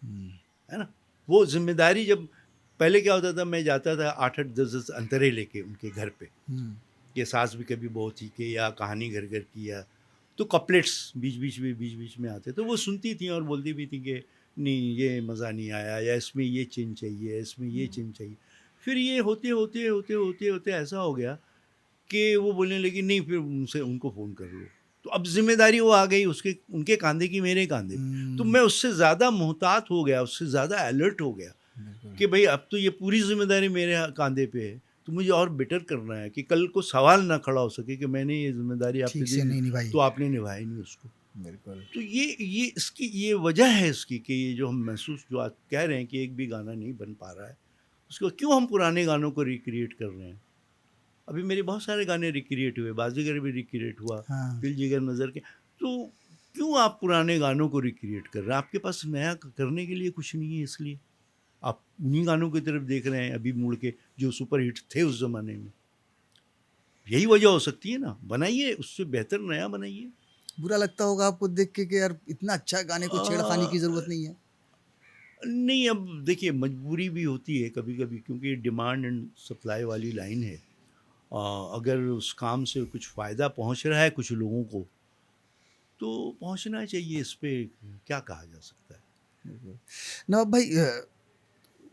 हुँ। है ना? वो ज़िम्मेदारी जब पहले क्या होता था, मैं जाता था 8-8 10-10 अंतरे लेके उनके घर पे, हुँ। कि सास भी कभी बहू थी के या कहानी घर-घर की, या तो कपलेट्स बीच-बीच में आते, तो वो सुनती थी और बोलती भी थी कि नहीं ये मज़ा नहीं आया, या इसमें ये चेंज चाहिए, इसमें ये चेंज चाहिए। फिर ये होते ऐसा हो गया कि वो बोलने लगी नहीं, फिर उनसे उनको फ़ोन कर लो। तो अब ज़िम्मेदारी वो आ गई उसके, उनके काँधे की मेरे काँधे पे। तो हुँ। मैं उससे ज़्यादा मुहतात हो गया, उससे ज़्यादा अलर्ट हो गया बिल्कुल। कि भई अब तो ये पूरी ज़िम्मेदारी मेरे काँधे पे है, तो मुझे और बेटर करना है कि कल को सवाल ना खड़ा हो सके कि मैंने ये ज़िम्मेदारी आप पे ठीक दे से दी, नहीं निभाई। तो आपने निभाई नहीं उसको। बिल्कुल। तो ये इसकी ये वजह है इसकी कि ये जो हम महसूस जो आज कह रहे हैं कि एक भी गाना नहीं बन पा रहा है, उसको क्यों हम पुराने गानों को रिक्रिएट कर रहे हैं? अभी मेरे बहुत सारे गाने रिक्रिएट हुए, बाज़ीगर भी रिक्रिएट हुआ, हाँ। दिल जिगर नज़र के, तो क्यों आप पुराने गानों को रिक्रिएट कर रहे हैं? आपके पास नया करने के लिए कुछ नहीं है इसलिए। आप उन्हीं गानों की तरफ देख रहे हैं अभी मुड़ के, जो सुपर हिट थे उस ज़माने में। यही वजह हो सकती है ना, बनाइए उससे बेहतर नया बनाइए। बुरा लगता होगा आपको देख के कि यार इतना अच्छा गाने को छेड़खानी की अ, ज़रूरत नहीं है? नहीं, अब देखिए मजबूरी भी होती है कभी-कभी, क्योंकि डिमांड एंड सप्लाई वाली लाइन है। अगर उस काम से कुछ फ़ायदा पहुँच रहा है कुछ लोगों को, तो पहुँचना चाहिए, इस पे क्या कहा जा सकता है? बिल्कुल। नवाब भाई,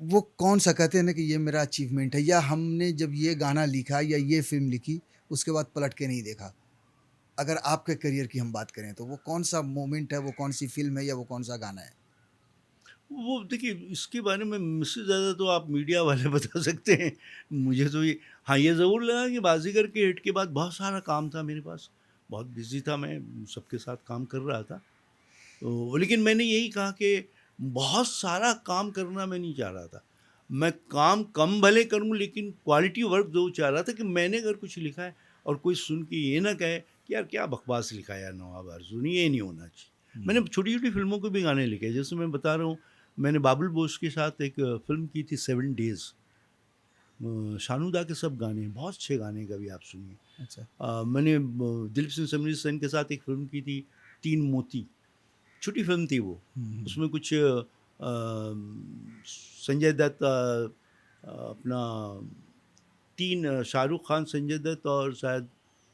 वो कौन-सा कहते हैं ना कि ये मेरा अचीवमेंट है, या हमने जब ये गाना लिखा या ये फ़िल्म लिखी, उसके बाद पलट के नहीं देखा? अगर आपके करियर की हम बात करें तो वो कौन-सा मोमेंट है, वो कौन-सी फ़िल्म है या वो कौन-सा गाना है? वो देखिए, इसके बारे में मुझसे ज़्यादा तो आप मीडिया वाले बता सकते हैं। मुझे तो ये, हाँ, ये ज़रूर लगा कि बाज़ीगर के हिट के बाद बहुत सारा काम था मेरे पास, बहुत बिज़ी था, मैं सबके साथ काम कर रहा था। तो लेकिन मैंने यही कहा कि बहुत सारा काम करना मैं नहीं चाह रहा था। मैं काम कम भले करूँ, लेकिन क्वालिटी वर्क ज़रूर चाह रहा था कि मैंने अगर कुछ लिखा है और कोई सुन के ये ना कहे कि यार क्या बकवास लिखा है यार नवाब अर्जुन, ये नहीं होना चाहिए। मैंने छोटी-छोटी फ़िल्मों के भी गाने लिखे, जैसे मैं बता रहा हूँ, मैंने बाबुल बोस के साथ एक फ़िल्म की थी 7 डेज़। शानूदा के सब गाने, बहुत अच्छे गाने कभी आप सुनिए। अच्छा। मैंने दिलीप सिंह समरीत सेन के साथ एक फ़िल्म की थी, तीन मोती। छोटी फ़िल्म थी वो। उसमें कुछ संजय दत्त, अपना 3 शाहरुख खान, संजय दत्त और शायद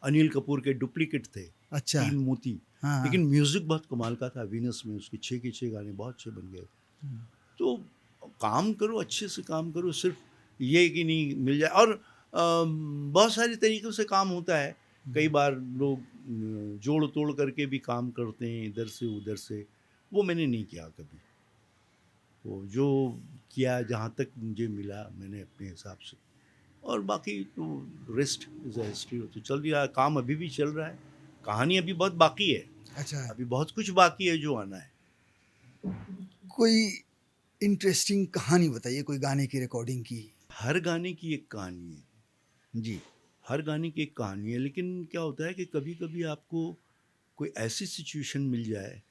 अनिल कपूर के डुप्लीकेट थे, अच्छा। 3 मोती। हाँ, हाँ। लेकिन म्यूज़िक बहुत कमाल का था, वीनस में उसके 6 के 6 गाने बहुत अच्छे बन गए। तो काम करो, अच्छे से काम करो, सिर्फ ये कि नहीं मिल जाए। और बहुत सारे तरीक़ों से काम होता है। कई बार लोग जोड़ तोड़ करके भी काम करते हैं, इधर से उधर से। वो मैंने नहीं किया कभी। वो जो किया, जहाँ तक मुझे मिला, मैंने अपने हिसाब से, और बाकी तो रेस्ट इज़ अ हिस्ट्री। तो चल रहा है, काम अभी भी चल रहा है, कहानी अभी बहुत बाकी है, अच्छा। अभी बहुत कुछ बाकी है जो आना है। कोई इंटरेस्टिंग कहानी बताइए, कोई गाने की रिकॉर्डिंग की। हर गाने की एक कहानी है। जी। हर गाने की एक कहानी है, लेकिन क्या होता है कि कभी-कभी आपको कोई ऐसी सिचुएशन मिल जाए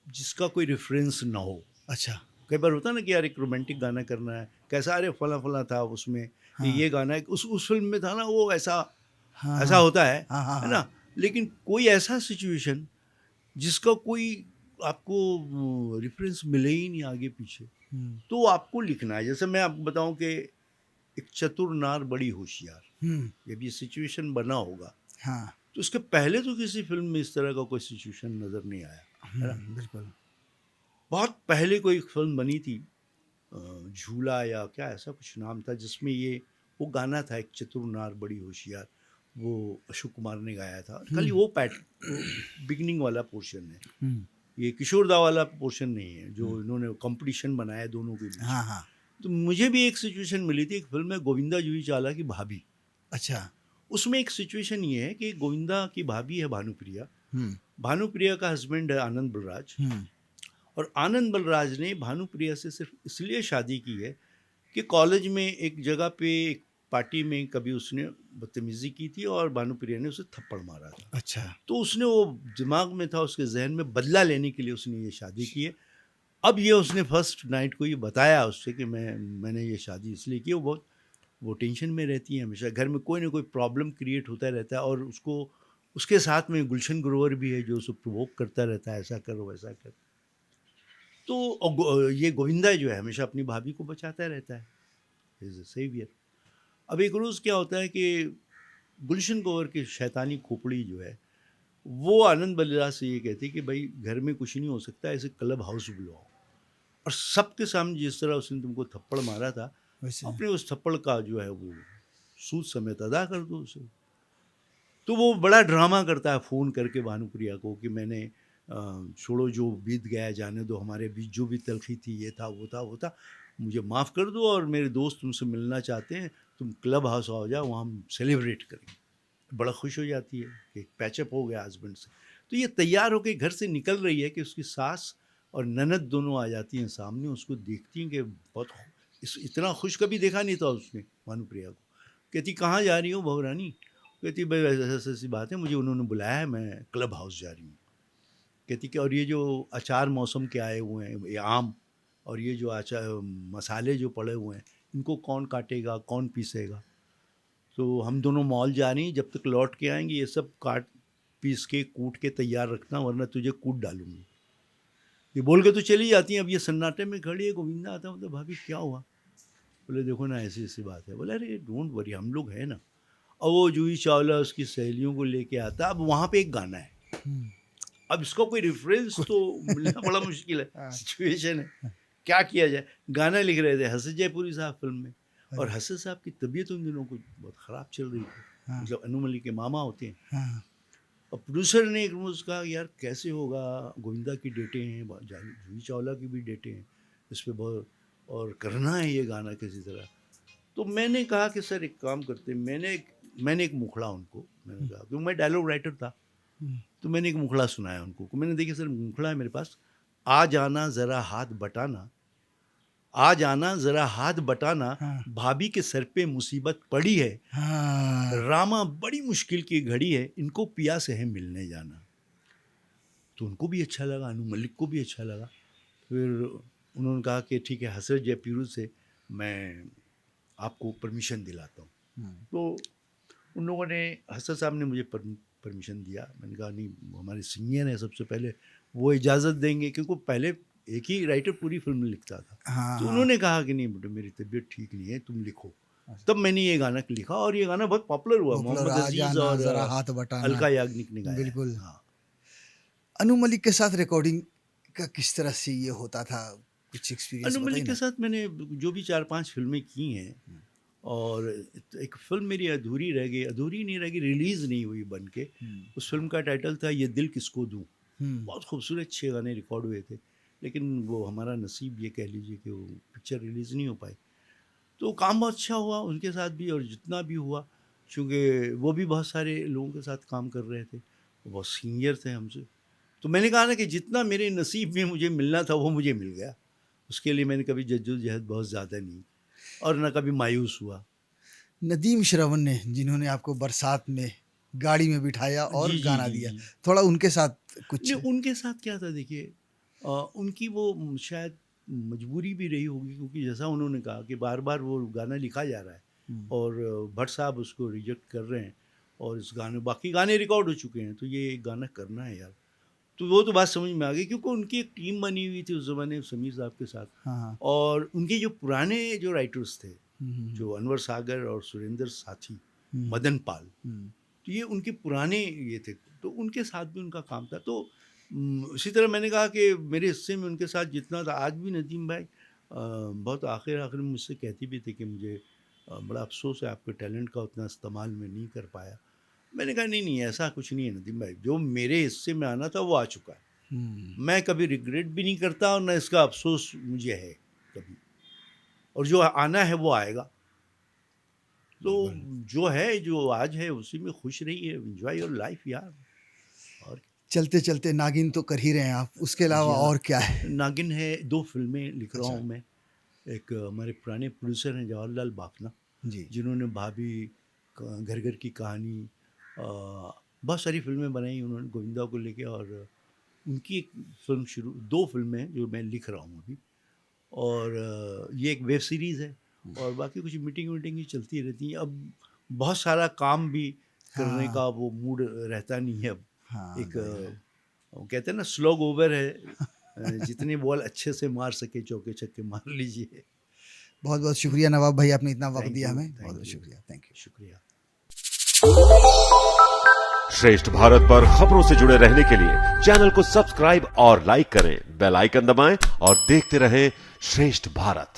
जिसका कोई रेफ़रेंस ना हो। अच्छा। कई बार होता है ना कि यार एक रोमांटिक गाना करना है, कैसा, अरे फला-फला था उसमें, हाँ। ये गाना है, उस फ़िल्म में था ना वो, ऐसा हाँ, ऐसा हाँ। होता हाँ, हाँ, है हाँ। ना? लेकिन कोई ऐसा सिचुएशन जिसका कोई आपको रेफ़रेंस मिले ही नहीं आगे पीछे, हुँ। तो आपको लिखना है। जैसे मैं आपको बताऊँ कि एक चतुर नार बड़ी होशियार, हुँ। जब ये सिचुएशन बना होगा, हाँ। तो उसके पहले तो किसी फ़िल्म में इस तरह का कोई सिचुएशन नज़र नहीं आया, है ना? बिल्कुल। बहुत पहले कोई एक फ़िल्म बनी थी, झूला या क्या ऐसा कुछ नाम था, जिसमें ये वो गाना था, एक चतुर नार बड़ी होशियार, वो अशोक कुमार ने गाया था। खाली वो बिगिनिंग वाला पोर्शन है, हुँ। ये किशोर दा वाला पोर्शन नहीं है, जो इन्होंने कॉम्पिटिशन बनाया दोनों के बीच हाँ, में। हाँ। तो मुझे भी एक सिचुएशन मिली थी, एक फ़िल्म है गोविंदा जूही चावला की भाभी। अच्छा। उसमें एक सिचुएशन ये है कि गोविंदा की भाभी है भानुप्रिया, हुँ। भानुप्रिया का हस्बैंड है आनंद बलराज, हुँ। और आनंद बलराज ने भानुप्रिया से सिर्फ इसलिए शादी की है कि कॉलेज में एक जगह पे एक पार्टी में कभी उसने बदतमीज़ी की थी और भानुप्रिया ने उसे थप्पड़ मारा था। अच्छा। तो उसने, वो दिमाग में था, उसके ज़हन में, बदला लेने के लिए उसने ये शादी की है। अब ये उसने फर्स्ट नाइट को ये बताया उससे कि मैंने ये शादी इसलिए की है। वो टेंशन में रहती है हमेशा, घर में कोई ना कोई प्रॉब्लम क्रिएट होता रहता है, और उसको, उसके साथ में गुलशन ग्रोवर भी है जो उसे प्रोवोक करता रहता है, ऐसा कर वैसा कर। तो ये गोविंदा जो है हमेशा अपनी भाभी को बचाता रहता है, इज़ अ सेवियर। अब एक रोज़ क्या होता है कि गुलशन ग्रोवर की शैतानी खोपड़ी जो है, वो आनंद बलराज से ये कहती है कि भाई घर में कुछ नहीं हो सकता, ऐसे क्लब हाउस बुलाओ, और सबके सामने जिस तरह उसने तुमको थप्पड़ मारा था, वैसे। अपने उस थप्पड़ का जो है वो सूद समेत अदा कर दो उसे। तो वो बड़ा ड्रामा करता है फ़ोन करके भानुप्रिया को कि मैंने छोड़ो, जो बीत गया जाने दो, हमारे बीच जो भी तलख़ी थी, ये था, वो था, वो था, मुझे माफ़ कर दो, और मेरे दोस्त तुमसे मिलना चाहते हैं, तुम क्लब हाउस आ जाओ, वहाँ हम सेलिब्रेट करेंगे। बड़ा खुश हो जाती है कि पैचअप हो गया हस्बैंड से। तो ये तैयार होके घर से निकल रही है कि उसकी सास और ननद दोनों आ जाती हैं सामने, उसको देखती हैं कि बहुत इतना खुश कभी देखा नहीं था उसने भानुप्रिया को। कहती, कहाँ जा रही हो बहू रानी? कहती, भाई ऐसी ऐसी बात है, मुझे उन्होंने बुलाया है, मैं क्लब हाउस जा रही हूँ। कहती कि और ये जो अचार मौसम के आए हुए हैं, ये आम, और ये जो अचार मसाले जो पड़े हुए हैं, इनको कौन काटेगा, कौन पीसेगा? तो हम दोनों मॉल जा रही हैं, जब तक लौट के आएंगे ये सब काट पीस के कूट के तैयार रखना, वरना तुझे कूट डालूंगी। ये बोल के तो चली जाती हैं। अब ये सन्नाटे में खड़ी है, गोविंदा आता है, मतलब भाभी क्या हुआ? बोले देखो ना, ऐसी ऐसी बात है। बोले अरे डोंट वरी, हम लोग हैं ना। और वो जूही चावला उसकी सहेलियों को लेके आता। अब वहाँ पे एक गाना है, हुँ। अब इसका कोई रेफरेंस तो मिलना बड़ा मुश्किल है, हाँ। सिचुएशन है, क्या किया जाए? गाना लिख रहे थे हसन जयपुरी साहब फिल्म में, और अरे! हसन साहब की तबीयत उन दिनों को बहुत ख़राब चल रही थी, हाँ। मतलब अनु मलिक के मामा होते हैं। हाँ। और प्रोड्यूसर ने एक रोज़ कहा यार कैसे होगा, गोविंदा की डेटें हैं, जूही चावला की भी डेटें हैं इस पर बहुत, और करना है ये गाना किसी तरह। तो मैंने कहा कि सर एक काम करते हैं, मैंने एक मुखड़ा उनको मैंने कहा, क्योंकि मैं डायलॉग राइटर था, तो मैंने एक मुखड़ा सुनाया उनको। मैंने देखिए सर मुखड़ा है मेरे पास, आ जाना ज़रा हाथ बटाना, आ जाना ज़रा हाथ बटाना, हाँ। भाभी के सर पे मुसीबत पड़ी है, हाँ। रामा बड़ी मुश्किल की घड़ी है, इनको पिया से है मिलने जाना। तो उनको भी अच्छा लगा, अनु मलिक को भी अच्छा लगा। फिर उन्होंने कहा कि ठीक है हसरत जयपीरू से मैं आपको परमिशन दिलाता हूँ। तो उन लोगों ने, हसरत साहब ने मुझे परमिशन दिया। मैंने कहा नहीं, हमारे सीनियर हैं, सबसे पहले वो इजाज़त देंगे, क्योंकि पहले एक ही राइटर पूरी फिल्म लिखता था। हाँ, तो हाँ। उन्होंने कहा कि नहीं बेटा मेरी तबीयत ठीक नहीं है, तुम लिखो। तब मैंने ये गाना लिखा और ये गाना बहुत पॉपुलर हुआ। पॉपुलर, मोहम्मद आ अजीज जाना और जरा हाथ बटाना। अलका याग्निक ने गाया है। बिल्कुल। हाँ। अनु मलिक के साथ रिकॉर्डिंग का किस तरह से ये होता था, कुछ एक्सपीरियंस अनु बताइए मलिक के ना। साथ मैंने जो भी 4-5 फिल्में की हैं, और एक फिल्म मेरी अधूरी नहीं रह गई, रिलीज़ नहीं हुई बन के। उस फिल्म का टाइटल था ये दिल किसको दूँ। बहुत खूबसूरत 6 गाने रिकॉर्ड हुए थे, लेकिन वो हमारा नसीब ये कह लीजिए कि वो पिक्चर रिलीज़ नहीं हो पाई। तो काम बहुत अच्छा हुआ उनके साथ भी, और जितना भी हुआ, चूँकि वो भी बहुत सारे लोगों के साथ काम कर रहे थे, वो बहुत सीनियर थे हमसे। तो मैंने कहा ना कि जितना मेरे नसीब में मुझे मिलना था वो मुझे मिल गया। उसके लिए मैंने कभी जद्दोजहद बहुत ज़्यादा नहीं, और ना कभी मायूस हुआ। नदीम श्रवण ने, जिन्होंने आपको बरसात में गाड़ी में बिठाया और जी, जी, गाना जी, दिया, जी। थोड़ा उनके साथ कुछ। नहीं, उनके साथ क्या था देखिए, उनकी वो शायद मजबूरी भी रही होगी, क्योंकि जैसा उन्होंने कहा कि बार-बार वो गाना लिखा जा रहा है और भट्ट साहब उसको रिजेक्ट कर रहे हैं, और इस गाने, बाकी गाने रिकॉर्ड हो चुके हैं, तो ये एक गाना करना है यार। तो वो तो बात समझ में आ गई, क्योंकि उनकी एक टीम बनी हुई थी उस ज़माने समीर साहब के साथ। हाँ। और उनके जो पुराने जो राइटर्स थे, जो अनवर सागर और सुरेंद्र साथी, मदन पाल, तो ये उनके पुराने ये थे, तो उनके साथ भी उनका काम था। तो इसी तरह मैंने कहा कि मेरे हिस्से में उनके साथ जितना था, आज भी नदीम भाई बहुत आखिर में मुझसे कहती भी थी कि मुझे बड़ा अफसोस है आपके टैलेंट का उतना इस्तेमाल मैं नहीं कर पाया। मैंने कहा नहीं ऐसा कुछ नहीं है नदीम भाई, जो मेरे हिस्से में आना था वो आ चुका है। मैं कभी रिग्रेट भी नहीं करता, और न इसका अफसोस मुझे है कभी, और जो आना है वो आएगा। तो जो है, जो आज है, उसी में खुश रहिए, एंजॉय योर लाइफ यार। और चलते चलते नागिन तो कर ही रहे हैं आप, उसके अलावा और क्या है? नागिन है, 2 फिल्में लिख रहा अच्छा। हूँ मैं। एक हमारे पुराने प्रोड्यूसर हैं जवाहरलाल बाफना जी। जिन्होंने भाभी, घर घर की कहानी, बहुत सारी फिल्में बनाई उन्होंने गोविंदा को लेके, और उनकी एक फिल्म 2 फिल्में हैं जो मैं लिख रहा हूँ अभी, और ये एक वेब सीरीज़ है, और बाकी कुछ मीटिंग ही चलती रहती हैं। अब बहुत सारा काम भी करने का वो मूड रहता नहीं है अब। हाँ, एक वो कहते हैं ना स्लोग ओवर है, जितने बॉल अच्छे से मार सके चौके छक्के मार लीजिए। बहुत बहुत शुक्रिया नवाब भाई, आपने इतना वक्त Thank दिया you, हमें। thank बहुत बहुत you. शुक्रिया, थैंक यू। शुक्रिया। श्रेष्ठ भारत पर खबरों से जुड़े रहने के लिए चैनल को सब्सक्राइब और लाइक करें, बेल आइकन दबाएं और देखते रहें श्रेष्ठ भारत।